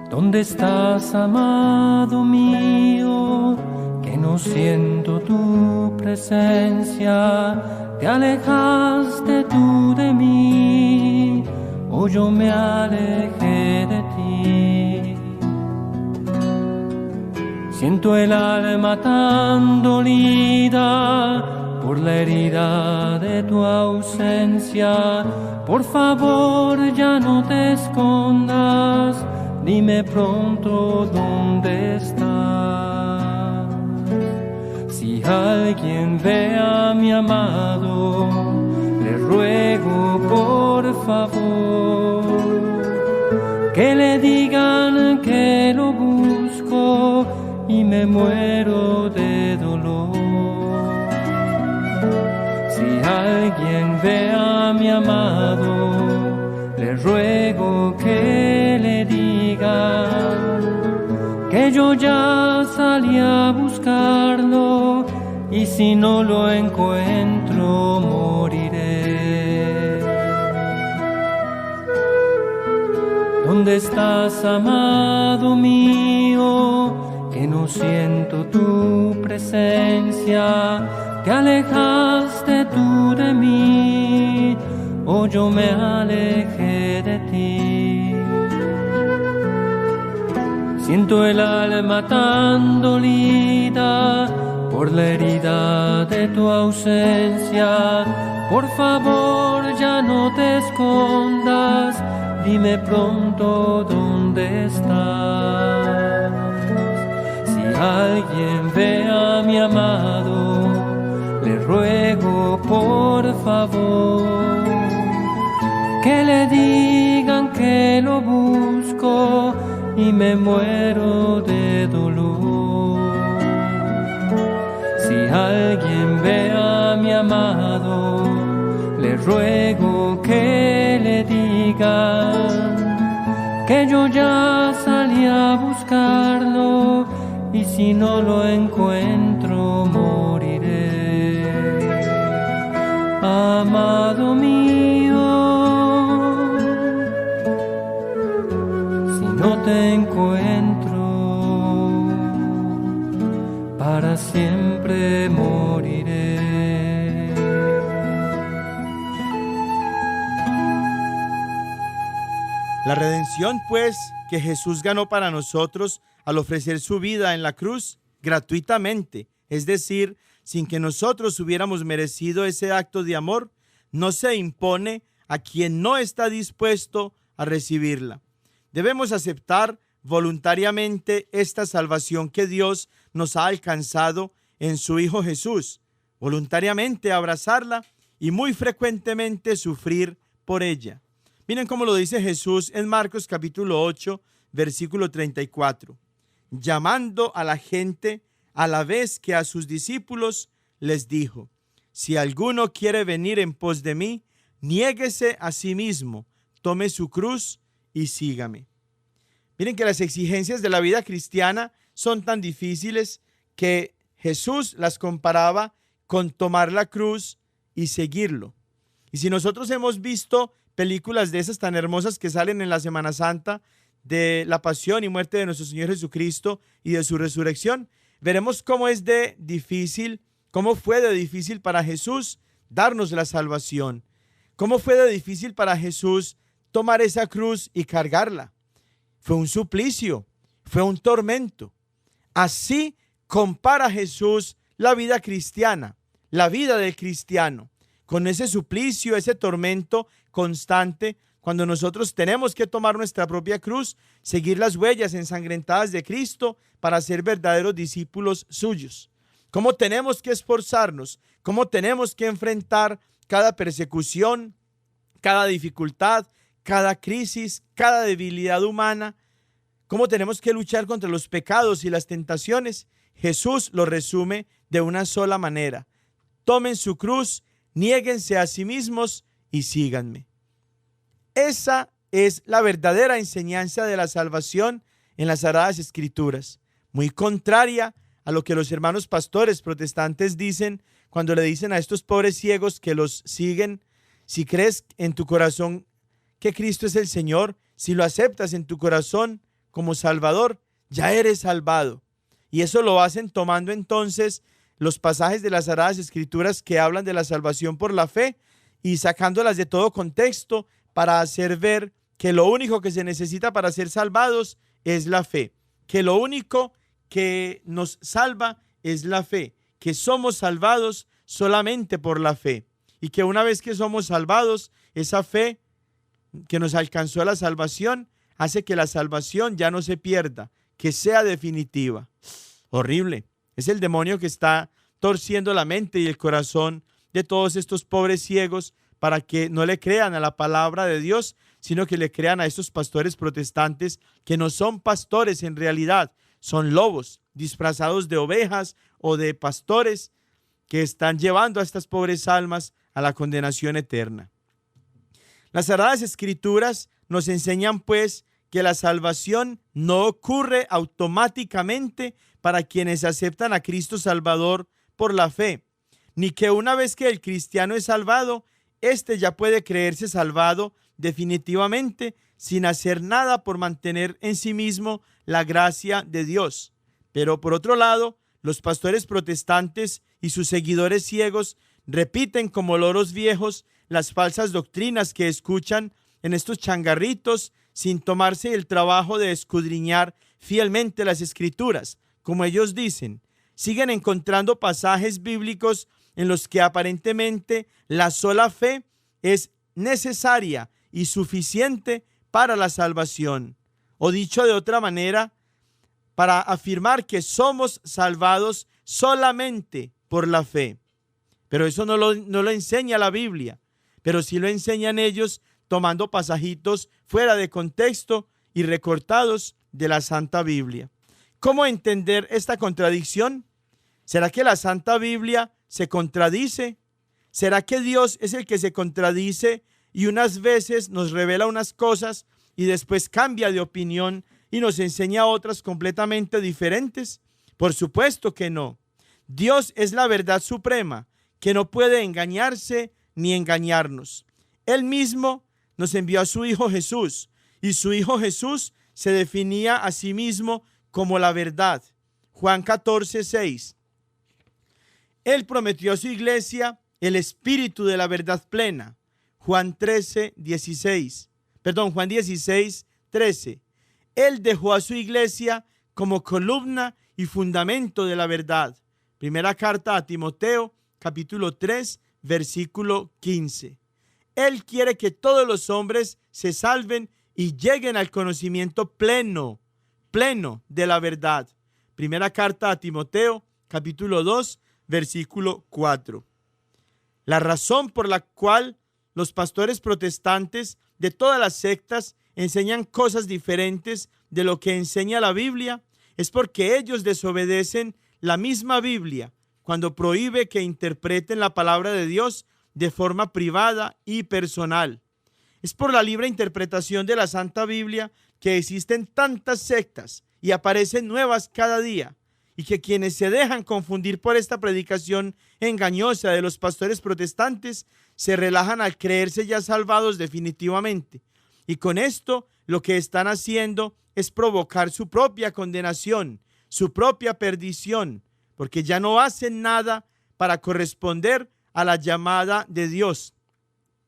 ¿Dónde estás, amado mío? Que no siento tu presencia. Te alejaste tú de mí, o yo me alejé de ti. Siento el alma tan dolida por la herida de tu ausencia. Por favor, ya no te escondas, dime pronto dónde estás. Si alguien ve a mi amado, le ruego por favor que le digan que lo busco y me muero de dolor. Si alguien ve a mi amado, le ruego que le digan que yo ya salí a buscarlo y si no lo encuentro moriré. ¿Dónde estás, amado mío? Que no siento tu presencia. Te alejaste tú de mí, o yo me alejé de ti. Siento el alma tan dolida por la herida de tu ausencia. Por favor, ya no te escondas, dime pronto dónde estás. Si alguien ve a mi amado, le ruego por favor que le digan que lo busco y me muero de dolor. Si alguien ve a mi amado, le ruego que le digan que yo ya salí a buscarlo y si no lo encuentro moriré. Amado mío, si no te encuentro, para siempre moriré. La redención, pues, que Jesús ganó para nosotros al ofrecer su vida en la cruz gratuitamente, es decir, sin que nosotros hubiéramos merecido ese acto de amor, no se impone a quien no está dispuesto a recibirla. Debemos aceptar voluntariamente esta salvación que Dios nos ha alcanzado en su Hijo Jesús, voluntariamente abrazarla y muy frecuentemente sufrir por ella. Miren cómo lo dice Jesús en Marcos capítulo 8, versículo 34. Llamando a la gente a la vez que a sus discípulos, les dijo: si alguno quiere venir en pos de mí, niéguese a sí mismo, tome su cruz y sígame. Miren que las exigencias de la vida cristiana son tan difíciles que Jesús las comparaba con tomar la cruz y seguirlo. Y si nosotros hemos visto películas de esas tan hermosas que salen en la Semana Santa, de la pasión y muerte de nuestro Señor Jesucristo y de su resurrección, veremos cómo fue de difícil para Jesús darnos la salvación, cómo fue de difícil para Jesús tomar esa cruz y cargarla. Fue un suplicio, fue un tormento. Así compara Jesús la vida cristiana, la vida del cristiano, con ese suplicio, ese tormento constante, cuando nosotros tenemos que tomar nuestra propia cruz, seguir las huellas ensangrentadas de Cristo para ser verdaderos discípulos suyos. Cómo tenemos que esforzarnos, cómo tenemos que enfrentar cada persecución, cada dificultad, cada crisis, cada debilidad humana, cómo tenemos que luchar contra los pecados y las tentaciones. Jesús lo resume de una sola manera: tomen su cruz, niéguense a sí mismos y síganme. Esa es la verdadera enseñanza de la salvación en las Sagradas Escrituras, muy contraria a lo que los hermanos pastores protestantes dicen cuando le dicen a estos pobres ciegos que los siguen: si crees en tu corazón que Cristo es el Señor, si lo aceptas en tu corazón como Salvador, ya eres salvado. Y eso lo hacen tomando entonces los pasajes de las Sagradas Escrituras que hablan de la salvación por la fe y sacándolas de todo contexto para hacer ver que lo único que se necesita para ser salvados es la fe, que lo único que nos salva es la fe, que somos salvados solamente por la fe y que una vez que somos salvados, esa fe que nos alcanzó a la salvación hace que la salvación ya no se pierda, que sea definitiva. Horrible. Es el demonio que está torciendo la mente y el corazón de todos estos pobres ciegos para que no le crean a la palabra de Dios, sino que le crean a estos pastores protestantes que no son pastores en realidad, son lobos disfrazados de ovejas o de pastores que están llevando a estas pobres almas a la condenación eterna. Las Sagradas Escrituras nos enseñan pues que la salvación no ocurre automáticamente para quienes aceptan a Cristo Salvador por la fe, ni que una vez que el cristiano es salvado, éste ya puede creerse salvado definitivamente sin hacer nada por mantener en sí mismo la gracia de Dios. Pero por otro lado, los pastores protestantes y sus seguidores ciegos repiten como loros viejos las falsas doctrinas que escuchan en estos changarritos sin tomarse el trabajo de escudriñar fielmente las Escrituras. Como ellos dicen, siguen encontrando pasajes bíblicos en los que aparentemente la sola fe es necesaria y suficiente para la salvación. O dicho de otra manera, para afirmar que somos salvados solamente por la fe. Pero eso no lo enseña la Biblia, pero sí lo enseñan ellos tomando pasajitos fuera de contexto y recortados de la Santa Biblia. ¿Cómo entender esta contradicción? ¿Será que la Santa Biblia se contradice? ¿Será que Dios es el que se contradice y unas veces nos revela unas cosas y después cambia de opinión y nos enseña otras completamente diferentes? Por supuesto que no. Dios es la verdad suprema, que no puede engañarse ni engañarnos. Él mismo nos envió a su Hijo Jesús, y su Hijo Jesús se definía a sí mismo como la verdad. Juan 14:6. Él prometió a su iglesia el espíritu de la verdad plena. Juan 16:13. Él dejó a su iglesia como columna y fundamento de la verdad. Primera carta a Timoteo, capítulo 3, versículo 15. Él quiere que todos los hombres se salven y lleguen al conocimiento pleno de la verdad. Primera carta a Timoteo, capítulo 2, versículo 4. La razón por la cual los pastores protestantes de todas las sectas enseñan cosas diferentes de lo que enseña la Biblia es porque ellos desobedecen la misma Biblia cuando prohíbe que interpreten la palabra de Dios de forma privada y personal. Es por la libre interpretación de la Santa Biblia que existen tantas sectas y aparecen nuevas cada día, y que quienes se dejan confundir por esta predicación engañosa de los pastores protestantes se relajan al creerse ya salvados definitivamente. Y con esto lo que están haciendo es provocar su propia condenación, su propia perdición, porque ya no hacen nada para corresponder a la llamada de Dios,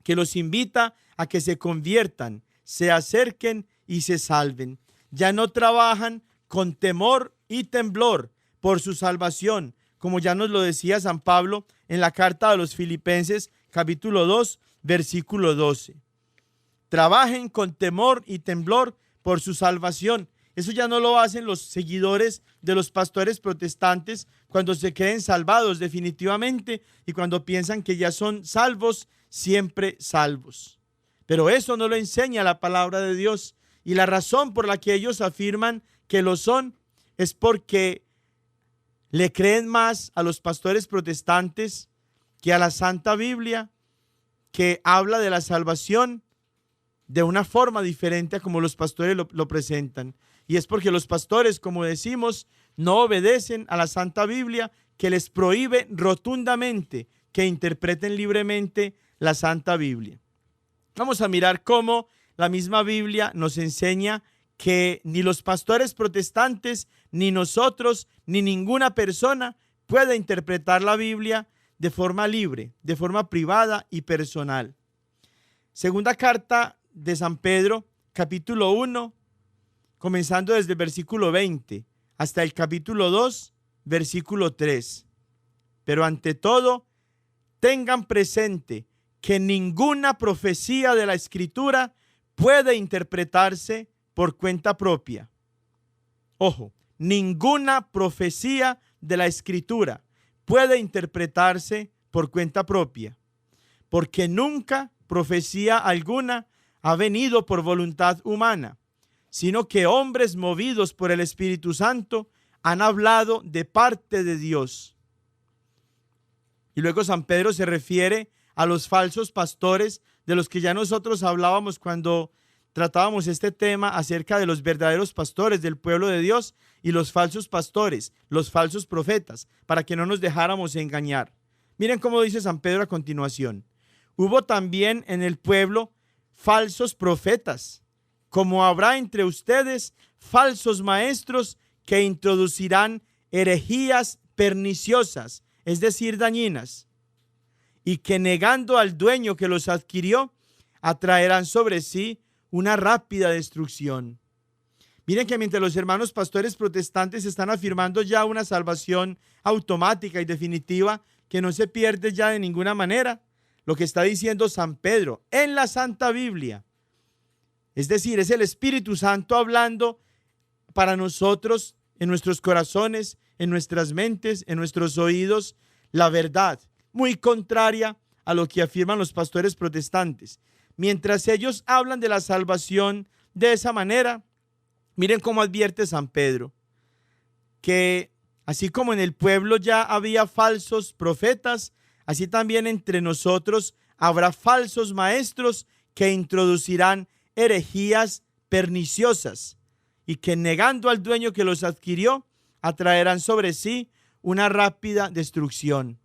que los invita a que se conviertan, se acerquen y se salven. Ya no trabajan con temor y temblor por su salvación, como ya nos lo decía San Pablo en la carta a los Filipenses, capítulo 2, versículo 12. Trabajen con temor y temblor por su salvación. Eso ya no lo hacen los seguidores de los pastores protestantes cuando se creen salvados definitivamente y cuando piensan que ya son salvos, siempre salvos. Pero eso no lo enseña la palabra de Dios, y la razón por la que ellos afirman que lo son es porque le creen más a los pastores protestantes que a la Santa Biblia, que habla de la salvación de una forma diferente a como los pastores lo presentan. Y es porque los pastores, como decimos, no obedecen a la Santa Biblia, que les prohíbe rotundamente que interpreten libremente la Santa Biblia. Vamos a mirar cómo la misma Biblia nos enseña que ni los pastores protestantes, ni nosotros, ni ninguna persona puede interpretar la Biblia de forma libre, de forma privada y personal. Segunda carta de San Pedro, capítulo 1, comenzando desde el versículo 20 hasta el capítulo 2, versículo 3. Pero ante todo, tengan presente que ninguna profecía de la Escritura puede interpretarse por cuenta propia. Ojo, ninguna profecía de la Escritura puede interpretarse por cuenta propia, porque nunca profecía alguna ha venido por voluntad humana, sino que hombres movidos por el Espíritu Santo han hablado de parte de Dios. Y luego San Pedro se refiere a los falsos pastores de los que ya nosotros hablábamos cuando tratábamos este tema acerca de los verdaderos pastores del pueblo de Dios y los falsos pastores, los falsos profetas, para que no nos dejáramos engañar. Miren cómo dice San Pedro a continuación. Hubo también en el pueblo falsos profetas, como habrá entre ustedes falsos maestros que introducirán herejías perniciosas, es decir, dañinas, y que negando al dueño que los adquirió, atraerán sobre sí una rápida destrucción. Miren que mientras los hermanos pastores protestantes están afirmando ya una salvación automática y definitiva que no se pierde ya de ninguna manera, lo que está diciendo San Pedro en la Santa Biblia, es decir, es el Espíritu Santo hablando para nosotros, en nuestros corazones, en nuestras mentes, en nuestros oídos, la verdad, muy contraria a lo que afirman los pastores protestantes. Mientras ellos hablan de la salvación de esa manera, miren cómo advierte San Pedro, que así como en el pueblo ya había falsos profetas, así también entre nosotros habrá falsos maestros que introducirán herejías perniciosas y que negando al dueño que los adquirió, atraerán sobre sí una rápida destrucción.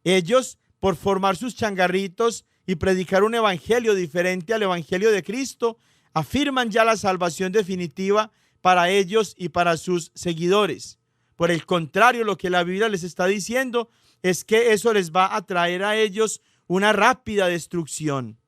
Ellos, por formar sus changarritos y predicar un evangelio diferente al evangelio de Cristo, afirman ya la salvación definitiva para ellos y para sus seguidores. Por el contrario, lo que la Biblia les está diciendo es que eso les va a traer a ellos una rápida destrucción,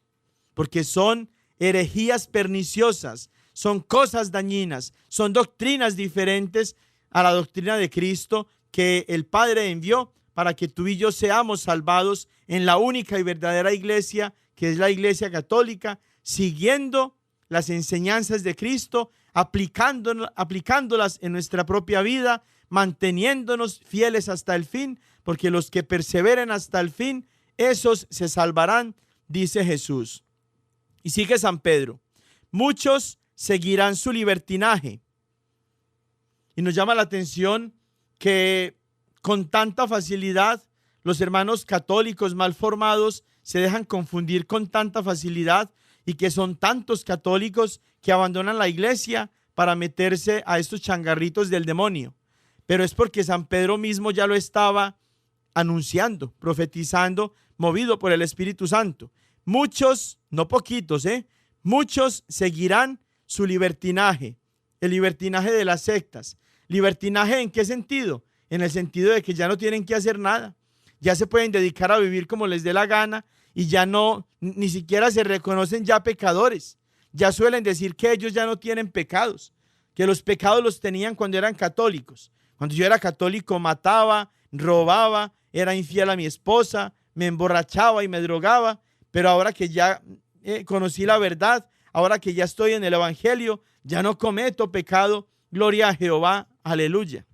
porque son herejías perniciosas, son cosas dañinas, son doctrinas diferentes a la doctrina de Cristo que el Padre envió para que tú y yo seamos salvados en la única y verdadera iglesia, que es la Iglesia Católica, siguiendo las enseñanzas de Cristo, aplicándolas en nuestra propia vida, manteniéndonos fieles hasta el fin, porque los que perseveren hasta el fin, esos se salvarán, dice Jesús. Y sigue San Pedro. Muchos seguirán su libertinaje. Y nos llama la atención que con tanta facilidad los hermanos católicos mal formados se dejan confundir con tanta facilidad, y que son tantos católicos que abandonan la iglesia para meterse a estos changarritos del demonio. Pero es porque San Pedro mismo ya lo estaba anunciando, profetizando, movido por el Espíritu Santo. Muchos, no poquitos, muchos seguirán su libertinaje, el libertinaje de las sectas. ¿Libertinaje en qué sentido? En el sentido de que ya no tienen que hacer nada, ya se pueden dedicar a vivir como les dé la gana y ya no, ni siquiera se reconocen ya pecadores. Ya suelen decir que ellos ya no tienen pecados, que los pecados los tenían cuando eran católicos. Cuando yo era católico mataba, robaba, era infiel a mi esposa, me emborrachaba y me drogaba, pero ahora que ya conocí la verdad, ahora que ya estoy en el evangelio, ya no cometo pecado. Gloria a Jehová, aleluya.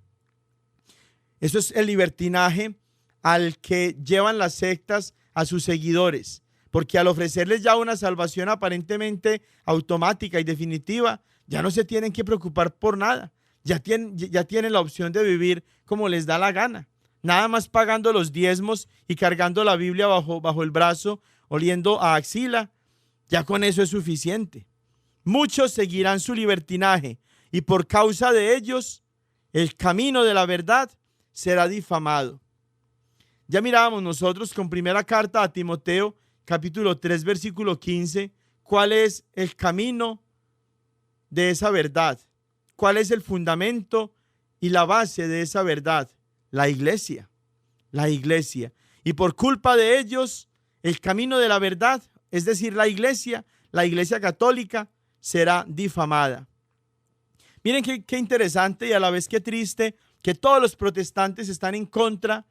Eso es el libertinaje al que llevan las sectas a sus seguidores, porque al ofrecerles ya una salvación aparentemente automática y definitiva, ya no se tienen que preocupar por nada. Ya tienen la opción de vivir como les da la gana, nada más pagando los diezmos y cargando la Biblia bajo el brazo, oliendo a axila. Ya con eso es suficiente. Muchos seguirán su libertinaje y por causa de ellos el camino de la verdad será difamado. Ya mirábamos nosotros con primera carta a Timoteo, capítulo 3, versículo 15, cuál es el camino de esa verdad, cuál es el fundamento y la base de esa verdad. La iglesia. Y por culpa de ellos, el camino de la verdad, es decir, la iglesia católica, será difamada. Miren qué interesante y a la vez qué triste que todos los protestantes están en contra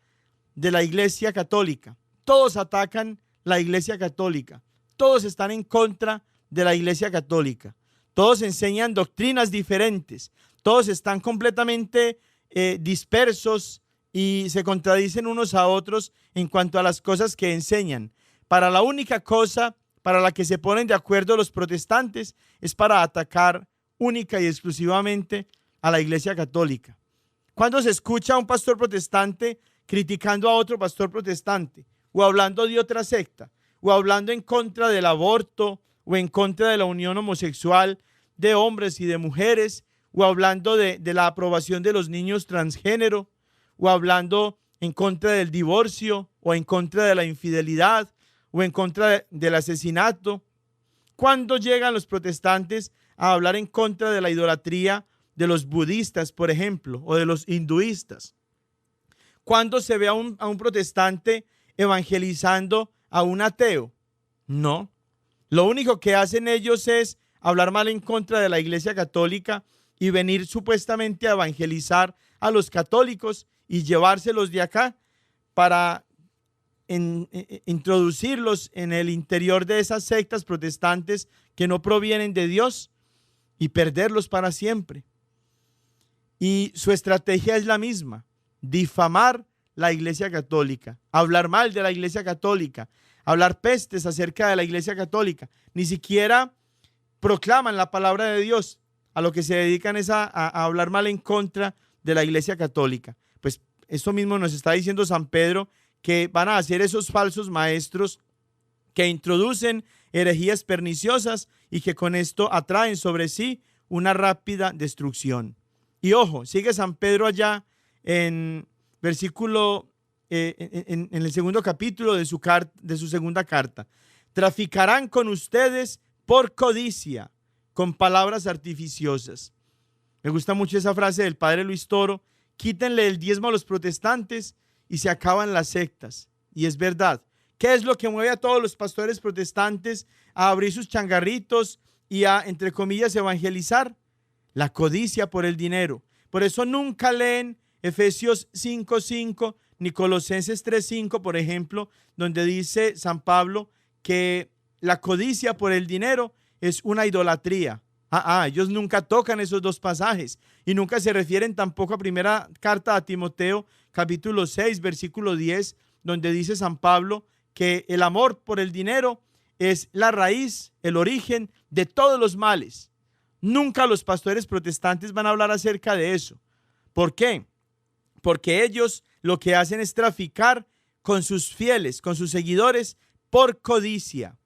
de la iglesia católica. Todos atacan la iglesia católica. Todos están en contra de la iglesia católica. Todos enseñan doctrinas diferentes. Todos están completamente dispersos y se contradicen unos a otros en cuanto a las cosas que enseñan. Para la única cosa para la que se ponen de acuerdo los protestantes es para atacar única y exclusivamente a la iglesia católica. Cuando se escucha a un pastor protestante criticando a otro pastor protestante, o hablando de otra secta, o hablando en contra del aborto, o en contra de la unión homosexual de hombres y de mujeres, o hablando de la aprobación de los niños transgénero, o hablando en contra del divorcio, o en contra de la infidelidad, o en contra del asesinato. ¿Cuándo llegan los protestantes a hablar en contra de la idolatría de los budistas, por ejemplo, o de los hinduistas? ¿Cuándo se ve a un protestante evangelizando a un ateo? No. Lo único que hacen ellos es hablar mal en contra de la iglesia católica y venir supuestamente a evangelizar a los católicos y llevárselos de acá para introducirlos en el interior de esas sectas protestantes que no provienen de Dios y perderlos para siempre. Y su estrategia es la misma: difamar la iglesia católica, hablar mal de la iglesia católica, hablar pestes acerca de la iglesia católica. Ni siquiera proclaman la palabra de Dios. A lo que se dedican es a hablar mal en contra de la iglesia católica. Pues esto mismo nos está diciendo San Pedro, que van a hacer esos falsos maestros que introducen herejías perniciosas y que con esto atraen sobre sí una rápida destrucción. Y ojo, sigue San Pedro allá en versículo, en el segundo capítulo de su segunda carta. Traficarán con ustedes por codicia, con palabras artificiosas. Me gusta mucho esa frase del padre Luis Toro: quítenle el diezmo a los protestantes y se acaban las sectas. Y es verdad. ¿Qué es lo que mueve a todos los pastores protestantes a abrir sus changarritos y a, entre comillas, evangelizar? La codicia por el dinero. Por eso nunca leen Efesios 5:5 ni Colosenses 3:5, por ejemplo, donde dice San Pablo que la codicia por el dinero es una idolatría. Ellos nunca tocan esos dos pasajes y nunca se refieren tampoco a primera carta a Timoteo, capítulo 6, versículo 10, donde dice San Pablo que el amor por el dinero es la raíz, el origen de todos los males. Nunca los pastores protestantes van a hablar acerca de eso. ¿Por qué? Porque ellos lo que hacen es traficar con sus fieles, con sus seguidores, por codicia.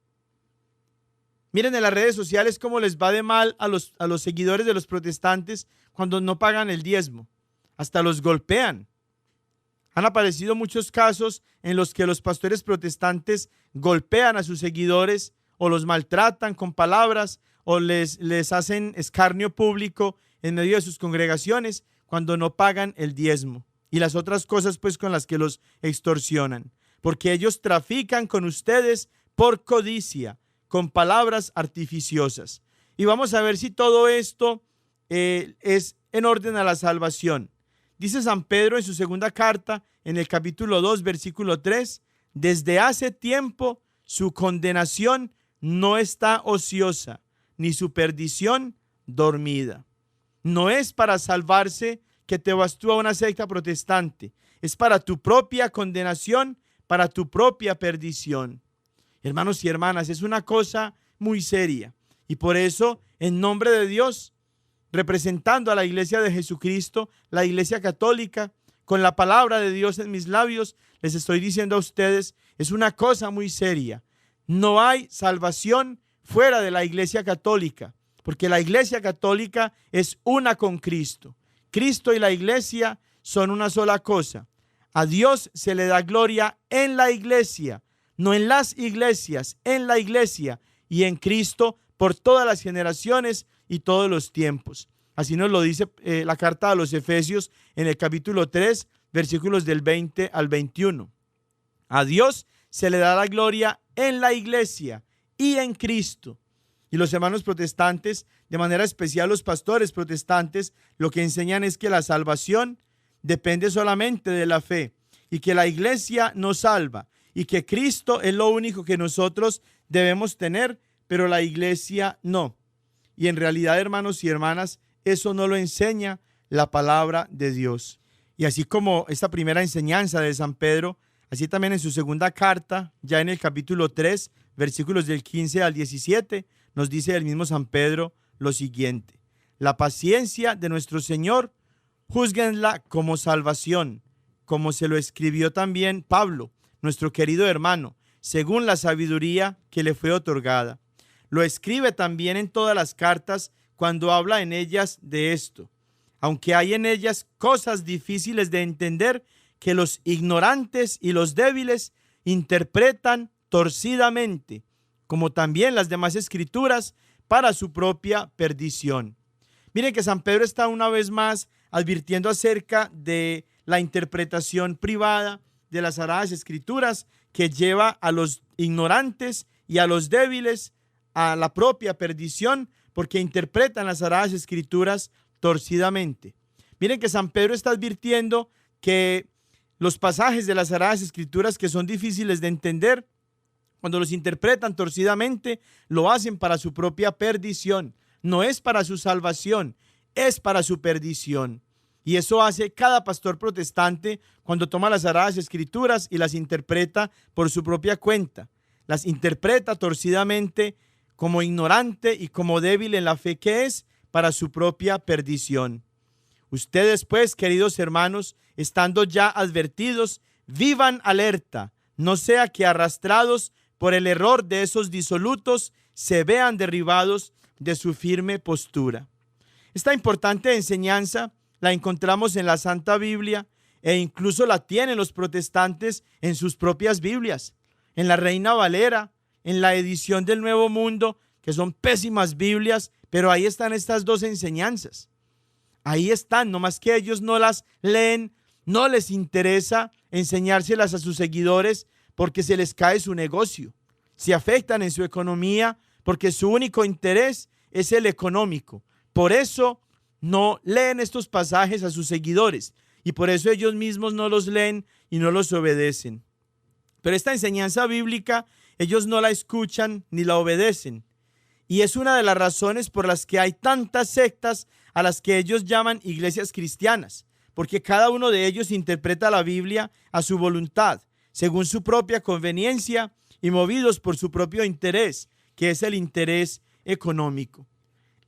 Miren en las redes sociales cómo les va de mal a los seguidores de los protestantes cuando no pagan el diezmo. Hasta los golpean. Han aparecido muchos casos en los que los pastores protestantes golpean a sus seguidores o los maltratan con palabras o les hacen escarnio público en medio de sus congregaciones cuando no pagan el diezmo y las otras cosas pues con las que los extorsionan, porque ellos trafican con ustedes por codicia, con palabras artificiosas. Y vamos a ver si todo esto es en orden a la salvación. Dice San Pedro en su segunda carta, en el capítulo 2, versículo 3, desde hace tiempo su condenación no está ociosa, ni su perdición dormida. No es para salvarse que te vas tú a una secta protestante, es para tu propia condenación, para tu propia perdición. Hermanos y hermanas, es una cosa muy seria. Y por eso, en nombre de Dios, representando a la Iglesia de Jesucristo, la Iglesia Católica, con la palabra de Dios en mis labios, les estoy diciendo a ustedes, es una cosa muy seria. No hay salvación fuera de la Iglesia Católica, porque la Iglesia Católica es una con Cristo. Cristo y la Iglesia son una sola cosa. A Dios se le da gloria en la Iglesia, no en las iglesias, en la Iglesia y en Cristo por todas las generaciones y todos los tiempos. Así nos lo dice la carta a los Efesios en el capítulo 3, versículos del 20 al 21. A Dios se le da la gloria en la Iglesia y en Cristo. Y los hermanos protestantes, de manera especial los pastores protestantes, lo que enseñan es que la salvación depende solamente de la fe y que la Iglesia nos salva y que Cristo es lo único que nosotros debemos tener, pero la Iglesia no. Y en realidad, hermanos y hermanas, eso no lo enseña la palabra de Dios. Y así como esta primera enseñanza de San Pedro, así también en su segunda carta, ya en el capítulo 3, versículos del 15 al 17, nos dice el mismo San Pedro lo siguiente: la paciencia de nuestro Señor, júzguenla como salvación, como se lo escribió también Pablo, nuestro querido hermano, según la sabiduría que le fue otorgada. Lo escribe también en todas las cartas cuando habla en ellas de esto, aunque hay en ellas cosas difíciles de entender que los ignorantes y los débiles interpretan torcidamente, como también las demás escrituras, para su propia perdición. Miren que San Pedro está una vez más advirtiendo acerca de la interpretación privada de las Sagradas Escrituras que lleva a los ignorantes y a los débiles a la propia perdición, porque interpretan las Sagradas Escrituras torcidamente. Miren que San Pedro está advirtiendo que los pasajes de las Sagradas Escrituras que son difíciles de entender, cuando los interpretan torcidamente, lo hacen para su propia perdición. No es para su salvación, es para su perdición. Y eso hace cada pastor protestante cuando toma las Sagradas Escrituras y las interpreta por su propia cuenta. Las interpreta torcidamente como ignorante y como débil en la fe que es, para su propia perdición. Ustedes, pues, queridos hermanos, estando ya advertidos, vivan alerta, no sea que arrastrados por el error de esos disolutos se vean derribados de su firme postura. Esta importante enseñanza la encontramos en la Santa Biblia e incluso la tienen los protestantes en sus propias Biblias, en la Reina Valera, en la edición del Nuevo Mundo, que son pésimas Biblias, pero ahí están estas dos enseñanzas. Ahí están, nomás que ellos no las leen, no les interesa enseñárselas a sus seguidores porque se les cae su negocio. Se afectan en su economía porque su único interés es el económico. Por eso no leen estos pasajes a sus seguidores y por eso ellos mismos no los leen y no los obedecen. Pero esta enseñanza bíblica ellos no la escuchan ni la obedecen. Y es una de las razones por las que hay tantas sectas a las que ellos llaman iglesias cristianas, porque cada uno de ellos interpreta la Biblia a su voluntad, según su propia conveniencia y movidos por su propio interés, que es el interés económico.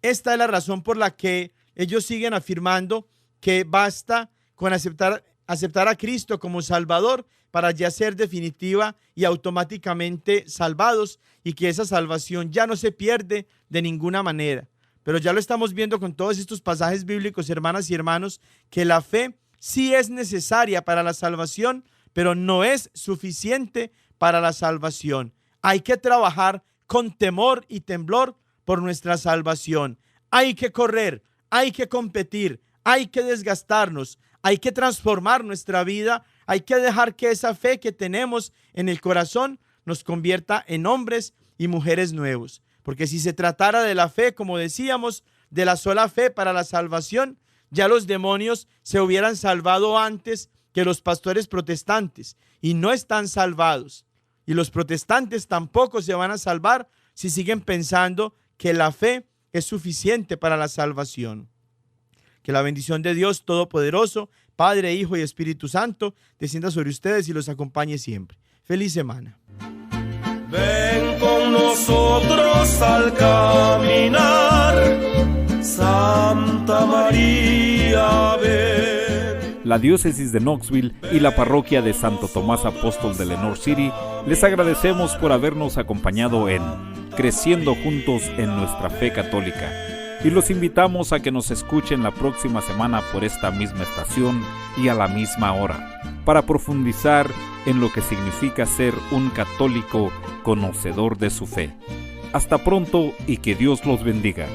Esta es la razón por la que ellos siguen afirmando que basta con aceptar a Cristo como Salvador para ya ser definitiva y automáticamente salvados, y que esa salvación ya no se pierde de ninguna manera. Pero ya lo estamos viendo con todos estos pasajes bíblicos, hermanas y hermanos, que la fe sí es necesaria para la salvación, pero no es suficiente para la salvación. Hay que trabajar con temor y temblor por nuestra salvación. Hay que correr, hay que competir, hay que desgastarnos, hay que transformar nuestra vida, hay que dejar que esa fe que tenemos en el corazón nos convierta en hombres y mujeres nuevos. Porque si se tratara de la fe, como decíamos, de la sola fe para la salvación, ya los demonios se hubieran salvado antes que los pastores protestantes, y no están salvados. Y los protestantes tampoco se van a salvar si siguen pensando que la fe es suficiente para la salvación. Que la bendición de Dios Todopoderoso, Padre, Hijo y Espíritu Santo, descienda sobre ustedes y los acompañe siempre. Feliz semana. Ven con nosotros al caminar, Santa María, ven. La diócesis de Knoxville y la parroquia de Santo Tomás Apóstol de Lenoir City les agradecemos por habernos acompañado en Creciendo Juntos en Nuestra Fe Católica, y los invitamos a que nos escuchen la próxima semana por esta misma estación y a la misma hora, para profundizar en lo que significa ser un católico conocedor de su fe. Hasta pronto y que Dios los bendiga.